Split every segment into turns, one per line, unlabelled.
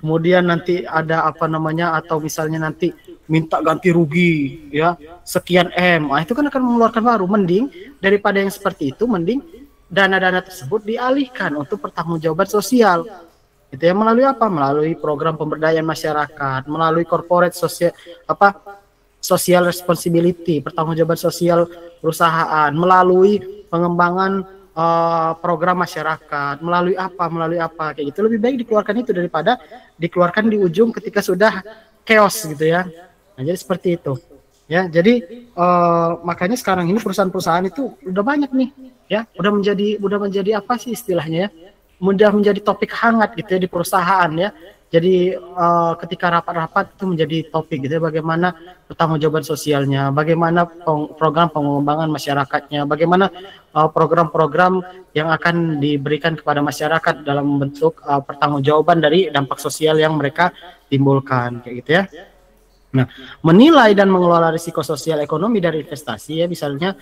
kemudian nanti ada apa namanya, atau misalnya nanti minta ganti rugi ya sekian M, nah, itu kan akan mengeluarkan baru. Mending daripada yang seperti itu, mending dana-dana tersebut dialihkan untuk pertanggungjawaban sosial. Itu ya, melalui apa? Melalui program pemberdayaan masyarakat, melalui corporate sosial apa social responsibility, pertanggungjawaban sosial perusahaan, melalui pengembangan program masyarakat, melalui apa kayak gitu. Lebih baik dikeluarkan itu daripada dikeluarkan di ujung ketika sudah chaos gitu ya. Nah, jadi seperti itu. Ya, jadi makanya sekarang ini perusahaan-perusahaan itu udah banyak nih, ya, udah menjadi apa sih istilahnya ya? Mudah menjadi topik hangat gitu ya di perusahaan ya. Jadi ketika rapat-rapat itu menjadi topik gitu ya, bagaimana pertanggungjawaban sosialnya, bagaimana program pengembangan masyarakatnya, bagaimana program-program yang akan diberikan kepada masyarakat dalam bentuk pertanggungjawaban dari dampak sosial yang mereka timbulkan kayak gitu ya. Nah, menilai dan mengelola risiko sosial ekonomi dari investasi ya, misalnya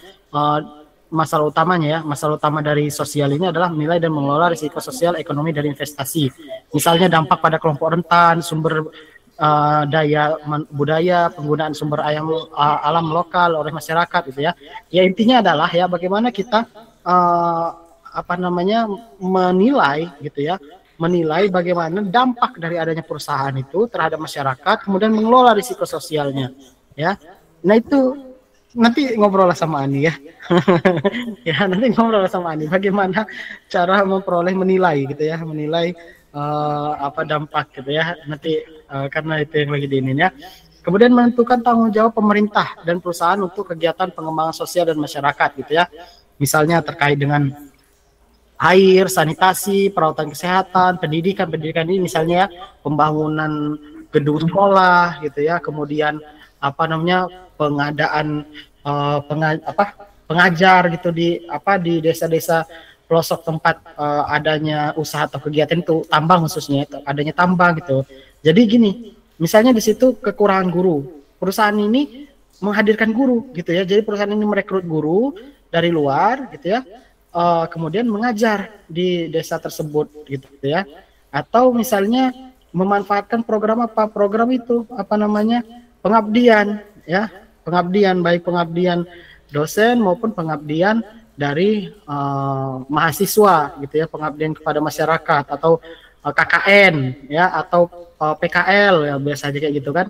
masalah utamanya ya, masalah utama dari sosial ini adalah menilai dan mengelola risiko sosial ekonomi dari investasi. Misalnya dampak pada kelompok rentan, sumber daya budaya, penggunaan sumber alam lokal oleh masyarakat gitu ya. Ya intinya adalah ya bagaimana kita apa namanya menilai gitu ya, menilai bagaimana dampak dari adanya perusahaan itu terhadap masyarakat, kemudian mengelola risiko sosialnya ya. Nah itu nanti ngobrol sama Ani ya. Ya nanti ngobrol sama Ani bagaimana cara memperoleh menilai gitu ya, menilai apa dampak gitu ya nanti karena itu yang lagi diinin ya. Kemudian menentukan tanggung jawab pemerintah dan perusahaan untuk kegiatan pengembangan sosial dan masyarakat gitu ya. Misalnya terkait dengan air, sanitasi, perawatan kesehatan, pendidikan ini misalnya ya, pembangunan gedung sekolah gitu ya, kemudian apa namanya pengadaan pengajar gitu di desa-desa pelosok tempat adanya usaha atau kegiatan itu, tambang khususnya itu adanya tambang gitu. Jadi gini, misalnya di situ kekurangan guru, perusahaan ini menghadirkan guru gitu ya, jadi perusahaan ini merekrut guru dari luar gitu ya, kemudian mengajar di desa tersebut gitu ya, atau misalnya memanfaatkan program itu apa namanya pengabdian ya, pengabdian baik pengabdian dosen maupun pengabdian dari mahasiswa gitu ya, pengabdian kepada masyarakat atau KKN ya, atau PKL ya biasanya kayak gitu kan.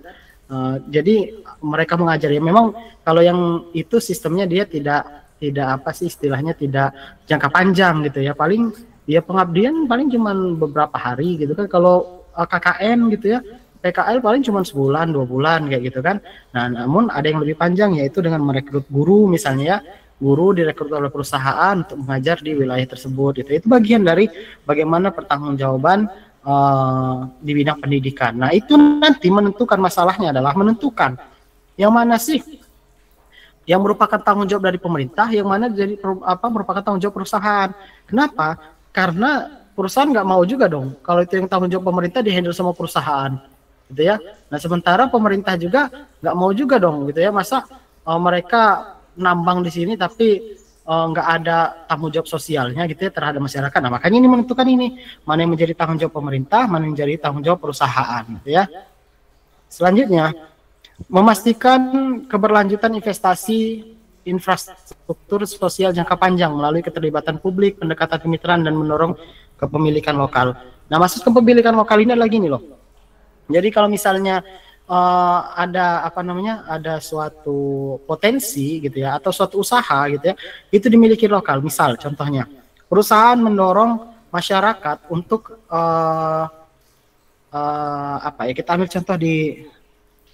Jadi mereka mengajar ya, memang kalau yang itu sistemnya dia tidak apa sih istilahnya, tidak jangka panjang gitu ya, paling dia pengabdian paling cuman beberapa hari gitu kan. Kalau KKN gitu ya, PKL paling cuma sebulan 2 bulan kayak gitu kan. Nah namun ada yang lebih panjang, yaitu dengan merekrut guru misalnya ya, guru direkrut oleh perusahaan untuk mengajar di wilayah tersebut gitu. Itu bagian dari bagaimana pertanggungjawaban di bidang pendidikan. Nah itu nanti menentukan, masalahnya adalah menentukan yang mana sih yang merupakan tanggung jawab dari pemerintah, yang mana jadi merupakan tanggung jawab perusahaan. Kenapa? Karena perusahaan nggak mau juga dong kalau itu yang tanggung jawab pemerintah dihandle sama perusahaan gitu ya. Nah sementara pemerintah juga nggak mau juga dong gitu ya, masa mereka nambang di sini tapi nggak ada tanggung jawab sosialnya gitu ya terhadap masyarakat. Nah makanya ini menentukan ini mana yang menjadi tanggung jawab pemerintah, mana yang menjadi tanggung jawab perusahaan gitu ya. Selanjutnya, memastikan keberlanjutan investasi infrastruktur sosial jangka panjang melalui keterlibatan publik, pendekatan kemitraan, dan mendorong kepemilikan lokal. Nah, maksud kepemilikan lokal ini lagi nih loh. Jadi kalau misalnya ada apa namanya, ada suatu potensi gitu ya, atau suatu usaha gitu ya, itu dimiliki lokal. Misal contohnya, perusahaan mendorong masyarakat untuk apa ya, kita ambil contoh di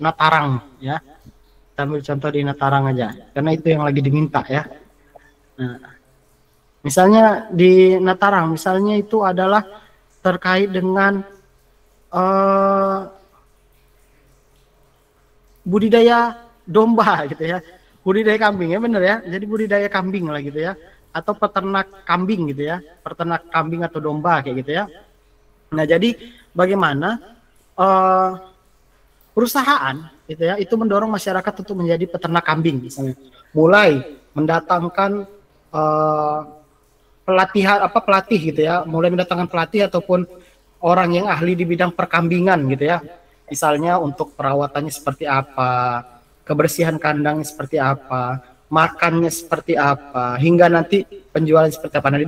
Natarang ya, kita ambil contoh di Natarang aja karena itu yang lagi diminta ya. Nah, misalnya di Natarang misalnya itu adalah terkait dengan budidaya domba gitu ya, budidaya kambing ya, bener ya, jadi budidaya kambing lah gitu ya, atau peternak kambing gitu ya, peternak kambing atau domba kayak gitu ya. Nah jadi bagaimana perusahaan gitu ya itu mendorong masyarakat untuk menjadi peternak kambing misalnya, mulai mendatangkan pelatih gitu ya, mulai mendatangkan pelatih ataupun orang yang ahli di bidang perkambingan gitu ya. Misalnya untuk perawatannya seperti apa, kebersihan kandangnya seperti apa, makannya seperti apa, hingga nanti penjualan seperti apa. Nah,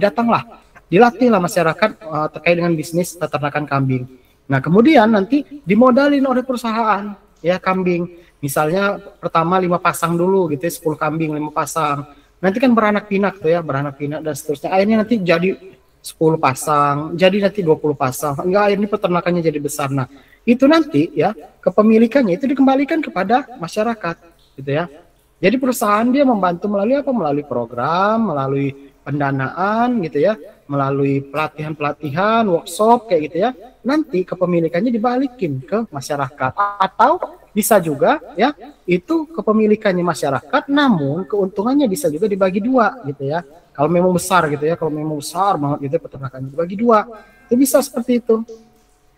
dilatihlah masyarakat terkait dengan bisnis peternakan kambing. Nah, kemudian nanti dimodalin oleh perusahaan ya kambing. Misalnya pertama 5 pasang dulu gitu ya, 10 kambing 5 pasang. Nanti kan beranak pinak tuh ya, beranak pinak dan seterusnya. Akhirnya nanti jadi 10 pasang, jadi nanti 20 pasang. Enggak, akhirnya peternakannya jadi besar. Nah, itu nanti ya kepemilikannya itu dikembalikan kepada masyarakat gitu ya. Jadi perusahaan dia membantu melalui apa? Melalui program, melalui pendanaan gitu ya, melalui pelatihan-pelatihan, workshop kayak gitu ya. Nanti kepemilikannya dibalikin ke masyarakat, atau bisa juga ya itu kepemilikannya masyarakat, namun keuntungannya bisa juga dibagi dua gitu ya. Kalau memang besar gitu ya, kalau memang besar banget gitu ya, peternakannya dibagi dua, itu bisa seperti itu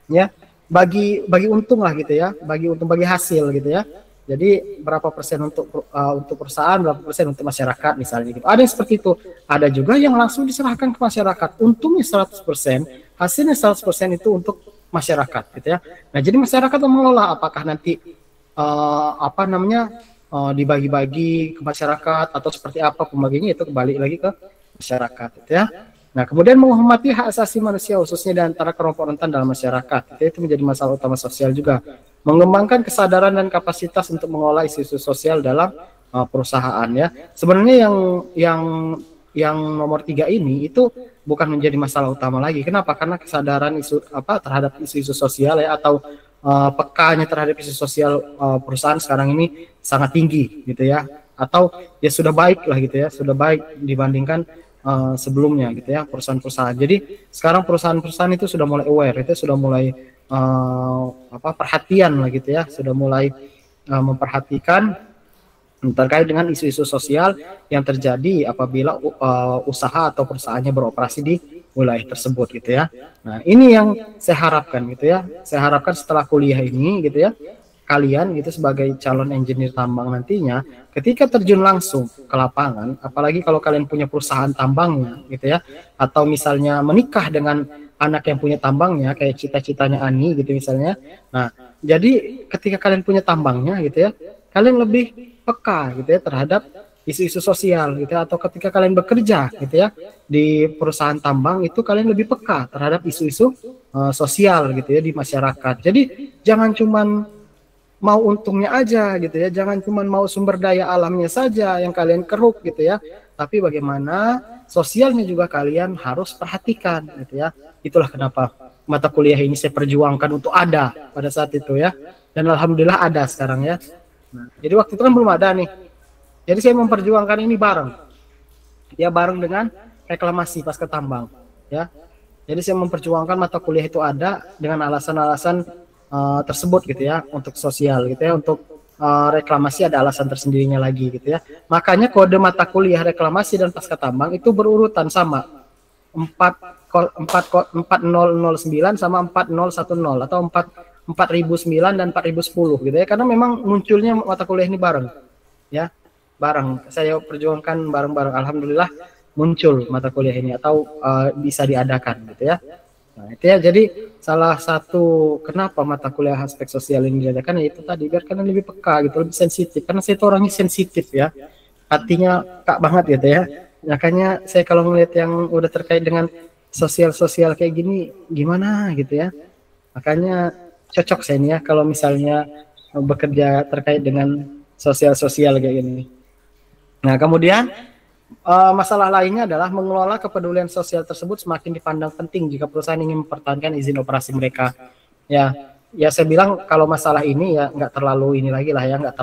ya. Bagi untung lah gitu ya, bagi untung, bagi hasil gitu ya. Jadi berapa persen untuk perusahaan, berapa persen untuk masyarakat misalnya gitu. Ada yang seperti itu. Ada juga yang langsung diserahkan ke masyarakat. Untungnya 100%, hasilnya 100% itu untuk masyarakat gitu ya. Nah, jadi masyarakat mengelola apakah nanti dibagi-bagi ke masyarakat atau seperti apa pembagiannya, itu kembali lagi ke masyarakat gitu ya. Nah, kemudian menghormati hak asasi manusia khususnya di antara kelompok rentan dalam masyarakat. Itu menjadi masalah utama sosial juga. Mengembangkan kesadaran dan kapasitas untuk mengolah isu-isu sosial dalam perusahaan ya. Sebenarnya yang nomor 3 ini itu bukan menjadi masalah utama lagi. Kenapa? Karena kesadaran terhadap isu-isu sosial ya, atau pekanya terhadap isu sosial perusahaan sekarang ini sangat tinggi gitu ya. Atau ya sudah baik lah gitu ya, sudah baik dibandingkan sebelumnya gitu ya, perusahaan-perusahaan. Jadi sekarang perusahaan-perusahaan itu sudah mulai aware, itu sudah mulai perhatian lah gitu ya, sudah mulai memperhatikan terkait dengan isu-isu sosial yang terjadi apabila usaha atau perusahaannya beroperasi di wilayah tersebut gitu ya. Nah, ini yang saya harapkan gitu ya. Saya harapkan setelah kuliah ini gitu ya, kalian gitu sebagai calon engineer tambang nantinya ketika terjun langsung ke lapangan, apalagi kalau kalian punya perusahaan tambangnya gitu ya, atau misalnya menikah dengan anak yang punya tambangnya kayak cita-citanya Ani gitu misalnya. Nah, jadi ketika kalian punya tambangnya gitu ya, kalian lebih peka gitu ya terhadap isu-isu sosial gitu ya, atau ketika kalian bekerja gitu ya di perusahaan tambang itu kalian lebih peka terhadap isu-isu sosial gitu ya di masyarakat. Jadi jangan cuman mau untungnya aja gitu ya, jangan cuma mau sumber daya alamnya saja yang kalian keruk gitu ya, tapi bagaimana sosialnya juga kalian harus perhatikan gitu ya. Itulah kenapa mata kuliah ini saya perjuangkan untuk ada pada saat itu ya, dan alhamdulillah ada sekarang ya. Nah, jadi waktu itu kan belum ada nih, jadi saya memperjuangkan ini bareng dengan reklamasi pasca tambang ya. Jadi saya memperjuangkan mata kuliah itu ada dengan alasan-alasan tersebut gitu ya, untuk sosial gitu ya, untuk reklamasi ada alasan tersendirinya lagi gitu ya. Makanya kode mata kuliah reklamasi dan pasca tambang itu berurutan sama 4009 sama 4010 atau 4009 dan 4010 gitu ya, karena memang munculnya mata kuliah ini bareng ya, bareng. Saya perjuangkan bareng-bareng, alhamdulillah muncul mata kuliah ini atau bisa diadakan gitu ya. Nah, itu ya, jadi salah satu kenapa mata kuliah aspek sosial ini diadakan ya itu tadi, biar kalian lebih peka gitu, lebih sensitif, karena saya itu orangnya sensitif ya, hatinya kak banget gitu ya. Makanya saya kalau melihat yang udah terkait dengan sosial-sosial kayak gini gimana gitu ya, makanya cocok saya ini ya kalau misalnya bekerja terkait dengan sosial-sosial kayak gini. Nah, kemudian masalah lainnya adalah mengelola kepedulian sosial tersebut semakin dipandang penting jika perusahaan ingin mempertahankan izin operasi mereka. Ya saya bilang kalau masalah ini ya nggak terlalu ini lagi lah ya, nggak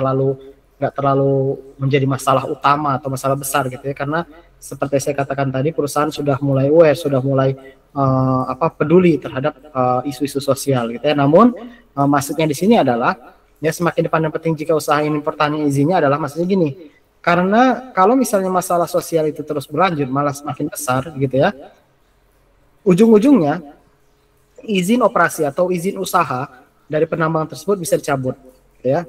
terlalu menjadi masalah utama atau masalah besar gitu ya, karena seperti saya katakan tadi, perusahaan sudah mulai aware, sudah mulai peduli terhadap isu-isu sosial gitu ya. Namun maksudnya di sini adalah ya semakin dipandang penting jika usaha ini mempertahankan izinnya adalah maksudnya gini. Karena kalau misalnya masalah sosial itu terus berlanjut, malah semakin besar gitu ya, ujung-ujungnya izin operasi atau izin usaha dari penambang tersebut bisa dicabut, gitu ya,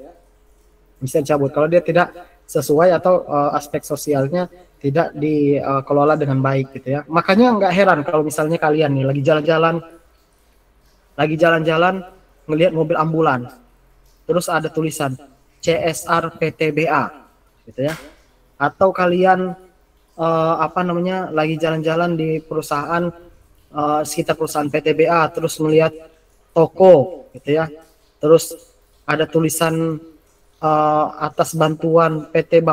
bisa dicabut kalau dia tidak sesuai atau aspek sosialnya tidak dikelola dengan baik gitu ya. Makanya nggak heran kalau misalnya kalian nih lagi jalan-jalan lagi jalan-jalan ngelihat mobil ambulans, terus ada tulisan CSR PTBA, gitu ya. Atau kalian lagi jalan-jalan di perusahaan sekitar perusahaan PTBA, terus melihat toko, gitu ya. Terus ada tulisan atas bantuan PT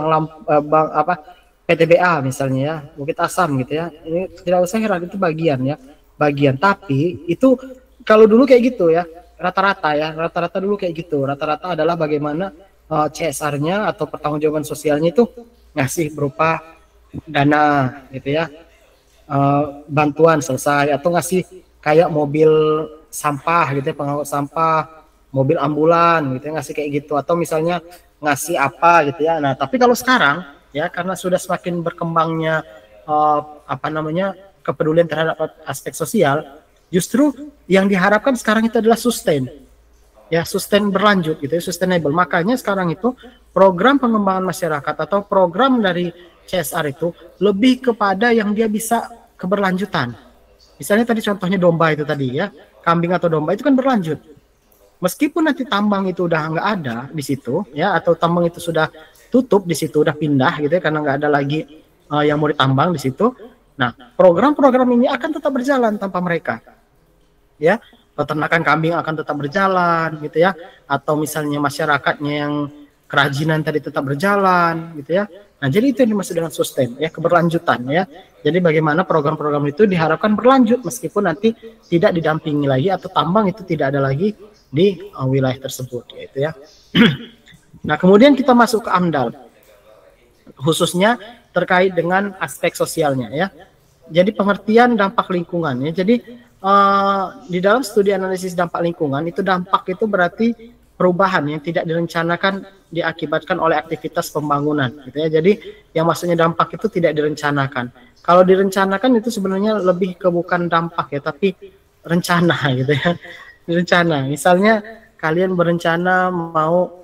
PTBA misalnya ya, Bukit Asam gitu ya. Ini tidak usah heran, itu bagian ya, bagian. Tapi itu kalau dulu kayak gitu ya, rata-rata dulu kayak gitu. Rata-rata adalah bagaimana CSR-nya atau pertanggungjawaban sosialnya itu ngasih berupa dana gitu ya, bantuan selesai, atau ngasih kayak mobil sampah gitu ya, pengangkut sampah, mobil ambulan gitu ya, ngasih kayak gitu, atau misalnya ngasih apa gitu ya. Nah, tapi kalau sekarang ya, karena sudah semakin berkembangnya kepedulian terhadap aspek sosial, justru yang diharapkan sekarang itu adalah sustain berlanjut gitu ya, sustainable. Makanya sekarang itu program pengembangan masyarakat atau program dari CSR itu lebih kepada yang dia bisa keberlanjutan. Misalnya tadi contohnya domba itu tadi ya, kambing atau domba itu kan berlanjut. Meskipun nanti tambang itu udah nggak ada di situ ya, atau tambang itu sudah tutup di situ, udah pindah gitu ya, karena nggak ada lagi yang mau ditambang di situ. Nah, program-program ini akan tetap berjalan tanpa mereka. Ya, peternakan kambing akan tetap berjalan gitu ya, atau misalnya masyarakatnya yang kerajinan tadi tetap berjalan gitu ya. Nah, jadi itu yang dimaksud dengan sustain ya, keberlanjutan ya. Jadi bagaimana program-program itu diharapkan berlanjut meskipun nanti tidak didampingi lagi atau tambang itu tidak ada lagi di wilayah tersebut gitu ya. Nah, kemudian kita masuk ke AMDAL, khususnya terkait dengan aspek sosialnya ya. Jadi pengertian dampak lingkungan ya. Jadi di dalam studi analisis dampak lingkungan itu, dampak itu berarti perubahan yang tidak direncanakan diakibatkan oleh aktivitas pembangunan gitu ya. Jadi yang maksudnya dampak itu tidak direncanakan. Kalau direncanakan itu sebenarnya lebih ke bukan dampak ya, tapi rencana gitu ya. Rencana. Misalnya kalian berencana mau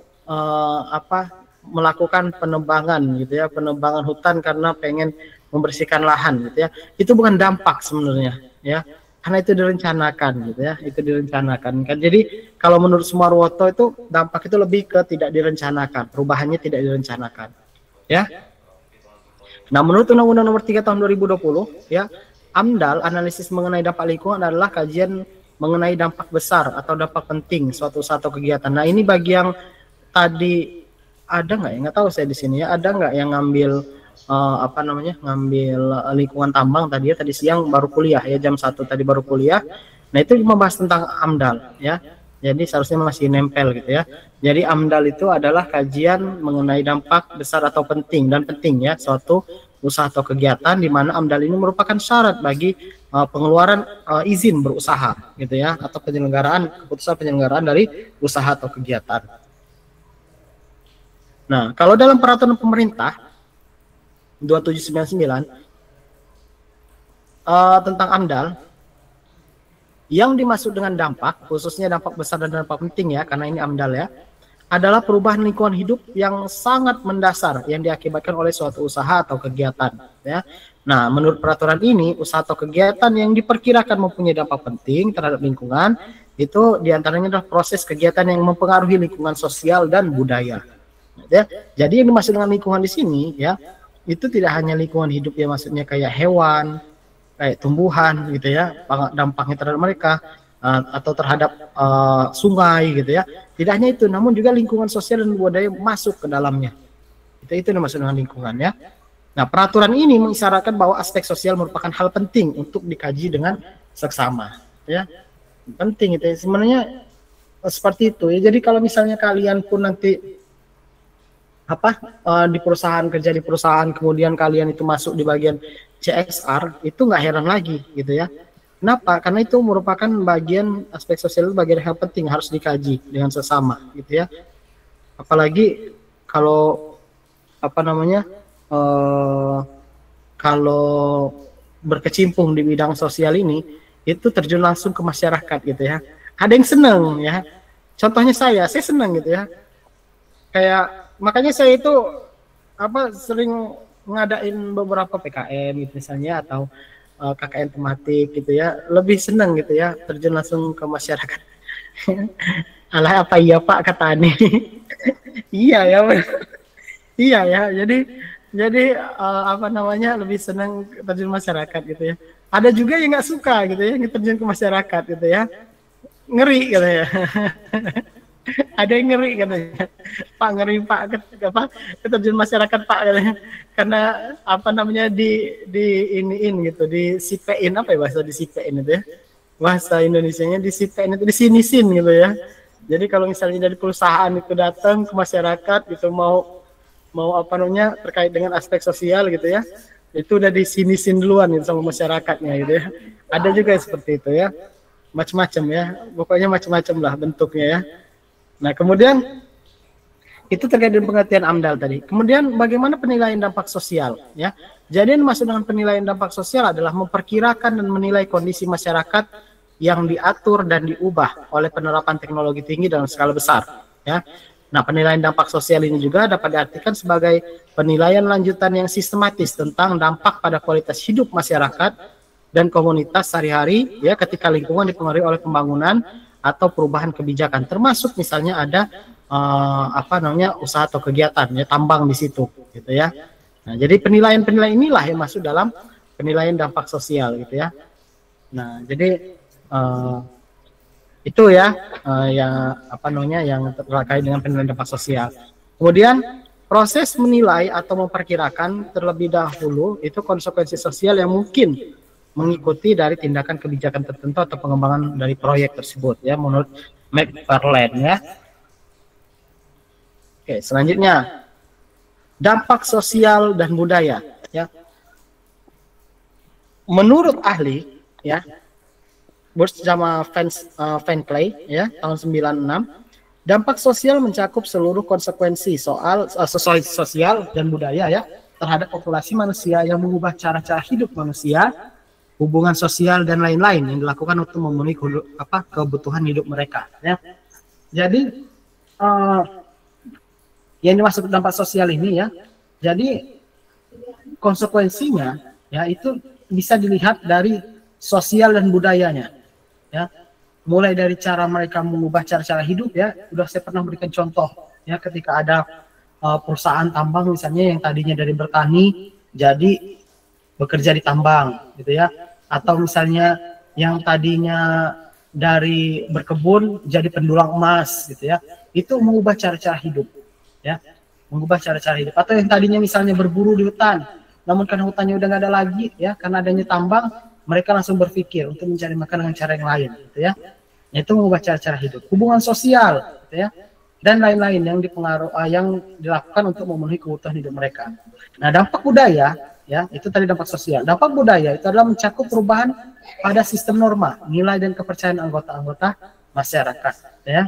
melakukan penebangan gitu ya, penebangan hutan karena pengen membersihkan lahan gitu ya. Itu bukan dampak sebenarnya ya. Karena itu direncanakan gitu ya, itu direncanakan kan. Jadi kalau menurut Sumarwoto itu dampak itu lebih ke tidak direncanakan, perubahannya tidak direncanakan ya. Nah, menurut Undang-Undang Nomor 3 Tahun 2020 ya, AMDAL, analisis mengenai dampak lingkungan, adalah kajian mengenai dampak besar atau dampak penting suatu kegiatan. Nah, ini bagi yang tadi ada nggak ya, nggak tahu saya di sini ya, ada nggak yang ngambil ngambil lingkungan tambang tadi ya, tadi siang baru kuliah ya, jam 1 tadi baru kuliah. Nah, itu membahas tentang AMDAL ya. Jadi seharusnya masih nempel gitu ya. Jadi AMDAL itu adalah kajian mengenai dampak besar atau penting ya suatu usaha atau kegiatan, di mana AMDAL ini merupakan syarat bagi pengeluaran izin berusaha gitu ya, atau keputusan penyelenggaraan dari usaha atau kegiatan. Nah, kalau dalam peraturan pemerintah 2799 tentang AMDAL, yang dimaksud dengan dampak, khususnya dampak besar dan dampak penting ya, karena ini AMDAL ya, adalah perubahan lingkungan hidup yang sangat mendasar yang diakibatkan oleh suatu usaha atau kegiatan ya. Nah, menurut peraturan ini, usaha atau kegiatan yang diperkirakan mempunyai dampak penting terhadap lingkungan itu diantaranya adalah proses kegiatan yang mempengaruhi lingkungan sosial dan budaya ya. Jadi yang dimaksud dengan lingkungan di sini ya, itu tidak hanya lingkungan hidup ya, maksudnya kayak hewan, kayak tumbuhan gitu ya, dampaknya terhadap mereka, atau terhadap sungai gitu ya. Tidak hanya itu, namun juga lingkungan sosial dan budaya masuk ke dalamnya. Itu yang dimaksud dengan lingkungan ya. Nah, peraturan ini mengisyaratkan bahwa aspek sosial merupakan hal penting untuk dikaji dengan seksama ya. Penting itu ya. Sebenarnya seperti itu ya. Jadi kalau misalnya kalian pun nanti di perusahaan, kerja di perusahaan, kemudian kalian itu masuk di bagian CSR, itu nggak heran lagi gitu ya. Kenapa? Karena itu merupakan bagian aspek sosial, bagian hal penting, harus dikaji dengan sesama gitu ya. Apalagi kalau kalau berkecimpung di bidang sosial ini, itu terjun langsung ke masyarakat gitu ya. Ada yang seneng ya. Contohnya saya seneng gitu ya. Kayak makanya saya itu sering ngadain beberapa PKM gitu misalnya, atau KKN tematik gitu ya, lebih senang gitu ya terjun langsung ke masyarakat. Alah apa iya Pak kata Ani. Iya ya, iya ya. Jadi apa namanya lebih senang terjun masyarakat gitu ya. Ada juga yang nggak suka gitu ya terjun ke masyarakat gitu ya. Ngeri gitu ya. Ada yang ngeri katanya. Pak ngeri Pak apa terjun masyarakat Pak katanya. Karena apa namanya di iniin gitu, disipein apa ya bahasa disipein itu ya. Bahasa Indonesianya disipein itu disinisin gitu ya. Jadi kalau misalnya dari perusahaan itu datang ke masyarakat gitu mau apa namanya terkait dengan aspek sosial gitu ya, itu udah disinisin duluan gitu sama masyarakatnya gitu ya. Ada juga seperti itu ya, macam-macam ya, pokoknya macam-macam lah bentuknya ya. Nah kemudian itu terkait dengan pengertian AMDAL tadi. Kemudian bagaimana penilaian dampak sosial ya. Jadi yang dimaksud dengan penilaian dampak sosial adalah memperkirakan dan menilai kondisi masyarakat yang diatur dan diubah oleh penerapan teknologi tinggi dalam skala besar ya. Nah, penilaian dampak sosial ini juga dapat diartikan sebagai penilaian lanjutan yang sistematis tentang dampak pada kualitas hidup masyarakat dan komunitas sehari-hari ya ketika lingkungan dipengaruhi oleh pembangunan atau perubahan kebijakan, termasuk misalnya ada apa namanya usaha atau kegiatan ya tambang di situ gitu ya. Nah, jadi penilaian-penilaian inilah yang masuk dalam penilaian dampak sosial gitu ya. Nah, jadi itu ya yang apa namanya yang terkait dengan penilaian dampak sosial. Kemudian proses menilai atau memperkirakan terlebih dahulu itu konsekuensi sosial yang mungkin mengikuti dari tindakan kebijakan tertentu atau pengembangan dari proyek tersebut ya menurut McFarlane ya. Oke, selanjutnya dampak sosial dan budaya ya. Menurut ahli ya bersama Van Clay ya tahun 96, dampak sosial mencakup seluruh konsekuensi sosial dan budaya ya terhadap populasi manusia yang mengubah cara-cara hidup manusia, hubungan sosial dan lain-lain yang dilakukan untuk memenuhi kebutuhan hidup mereka ya. Jadi yang dimaksud dampak sosial ini ya, jadi konsekuensinya ya itu bisa dilihat dari sosial dan budayanya ya, mulai dari cara mereka mengubah cara-cara hidup ya. Udah saya pernah berikan contoh ya ketika ada perusahaan tambang misalnya yang tadinya dari bertani jadi bekerja di tambang gitu ya, atau misalnya yang tadinya dari berkebun jadi pendulang emas gitu ya, itu mengubah cara-cara hidup ya, mengubah cara-cara hidup. Atau yang tadinya misalnya berburu di hutan, namun karena hutannya udah nggak ada lagi ya karena adanya tambang, mereka langsung berpikir untuk mencari makan dengan cara yang lain gitu ya. Itu mengubah cara-cara hidup, hubungan sosial gitu ya, dan lain-lain yang yang dilakukan untuk memenuhi kebutuhan hidup mereka. Nah, dampak budaya ya, itu tadi dampak sosial. Dampak budaya itu adalah mencakup perubahan pada sistem norma, nilai dan kepercayaan anggota-anggota masyarakat ya.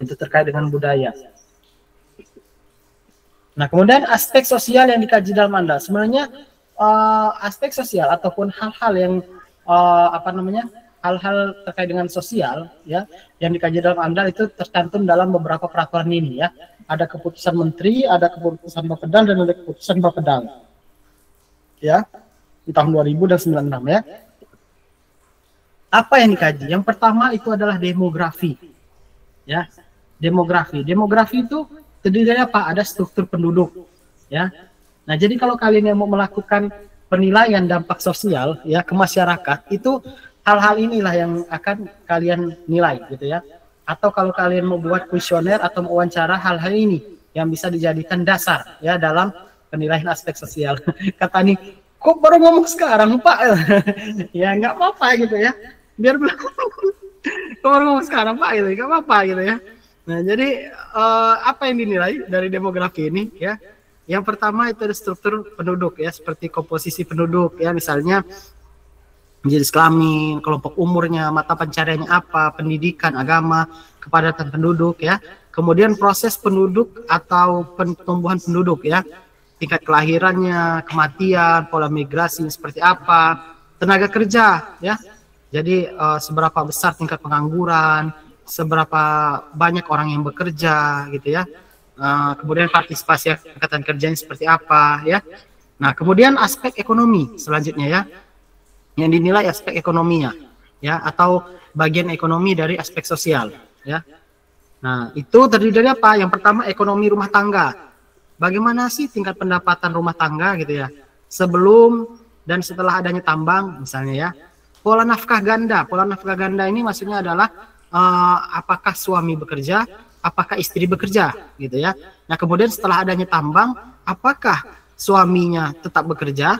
Itu terkait dengan budaya. Nah, kemudian aspek sosial yang dikaji dalam AMDAL. Sebenarnya aspek sosial ataupun hal-hal yang hal-hal terkait dengan sosial ya yang dikaji dalam AMDAL itu tercantum dalam beberapa peraturan ini ya. Ada keputusan menteri, ada keputusan Bapedal dan ada keputusan Bapedal ya di tahun 2096 ya. Apa yang dikaji? Yang pertama itu adalah demografi ya. Demografi itu terdiri dari apa? Ada struktur penduduk ya. Nah, jadi kalau kalian yang mau melakukan penilaian dampak sosial ya ke masyarakat, itu hal-hal inilah yang akan kalian nilai gitu ya. Atau kalau kalian mau buat kuesioner atau wawancara, hal-hal ini yang bisa dijadikan dasar ya dalam penilaian aspek sosial. Kata nih, kok baru ngomong sekarang Pak? Ya nggak apa-apa gitu ya. Biar bilang, kok baru ngomong sekarang Pak gitu, nggak apa-apa gitu ya. Nah, jadi apa yang dinilai dari demografi ini ya? Yang pertama itu ada struktur penduduk ya, seperti komposisi penduduk ya, misalnya jenis kelamin, kelompok umurnya, mata pencariannya apa, pendidikan, agama, kepadatan penduduk ya. Kemudian proses penduduk atau pertumbuhan penduduk ya, tingkat kelahirannya, kematian, pola migrasi seperti apa, tenaga kerja ya. Jadi seberapa besar tingkat pengangguran, seberapa banyak orang yang bekerja gitu ya. Kemudian partisipasi angkatan kerjanya seperti apa ya. Nah, kemudian aspek ekonomi selanjutnya ya. yang dinilai aspek ekonominya, ya, atau bagian ekonomi dari aspek sosial, ya. Nah, itu terdiri dari apa? Yang pertama ekonomi rumah tangga. Bagaimana sih tingkat pendapatan rumah tangga gitu ya? Sebelum dan setelah adanya tambang misalnya ya. Pola nafkah ganda. Pola nafkah ganda ini maksudnya adalah apakah suami bekerja, apakah istri bekerja gitu ya. Nah, kemudian setelah adanya tambang, apakah suaminya tetap bekerja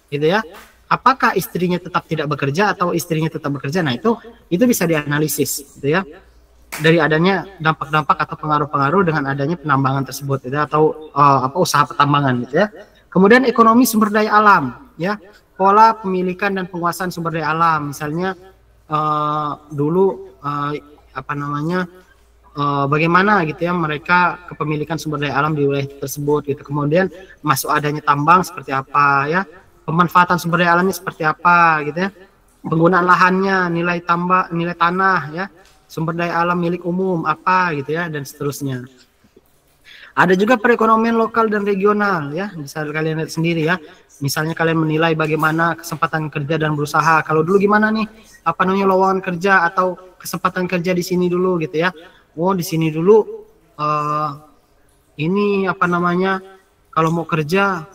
gitu ya? Apakah istrinya tetap tidak bekerja atau istrinya tetap bekerja? Nah, itu bisa dianalisis gitu ya. Dari adanya dampak-dampak atau pengaruh-pengaruh dengan adanya penambangan tersebut gitu ya, atau usaha pertambangan gitu ya. Kemudian ekonomi sumber daya alam ya. Pola pemilikan dan penguasaan sumber daya alam. Misalnya dulu bagaimana gitu ya mereka kepemilikan sumber daya alam di wilayah tersebut gitu. Kemudian masuk adanya tambang seperti apa ya, pemanfaatan sumber daya alamnya seperti apa gitu ya, penggunaan lahannya, nilai tanah ya, sumber daya alam milik umum apa gitu ya, dan seterusnya. Ada juga perekonomian lokal dan regional ya, bisa kalian lihat sendiri ya. Misalnya kalian menilai bagaimana kesempatan kerja dan berusaha. Kalau dulu gimana nih, lowongan kerja atau kesempatan kerja di sini dulu gitu ya. Oh, di sini dulu kalau mau kerja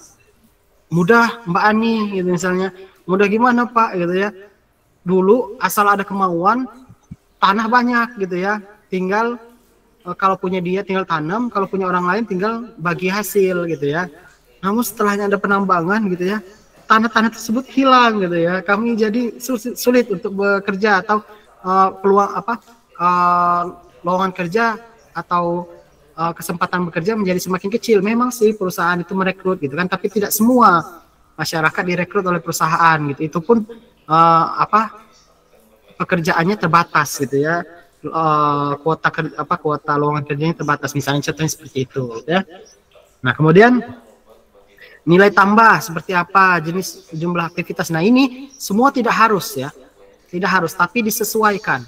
mudah Mbak Ani gitu misalnya. Mudah gimana Pak gitu ya. Dulu asal ada kemauan, tanah banyak gitu ya. Tinggal kalau punya dia tinggal tanam, kalau punya orang lain tinggal bagi hasil gitu ya. Namun setelahnya ada penambangan gitu ya, tanah-tanah tersebut hilang gitu ya. Kami jadi sulit untuk bekerja atau peluang lowongan kerja atau kesempatan bekerja menjadi semakin kecil. Memang sih perusahaan itu merekrut gitu kan, tapi tidak semua masyarakat direkrut oleh perusahaan gitu. Itu pun pekerjaannya terbatas gitu ya. Kuota lowongan kerjanya terbatas, misalnya contohnya seperti itu gitu ya. Nah, kemudian nilai tambah seperti apa, jenis jumlah aktivitas. Nah, ini semua tidak harus ya. Tidak harus, tapi disesuaikan.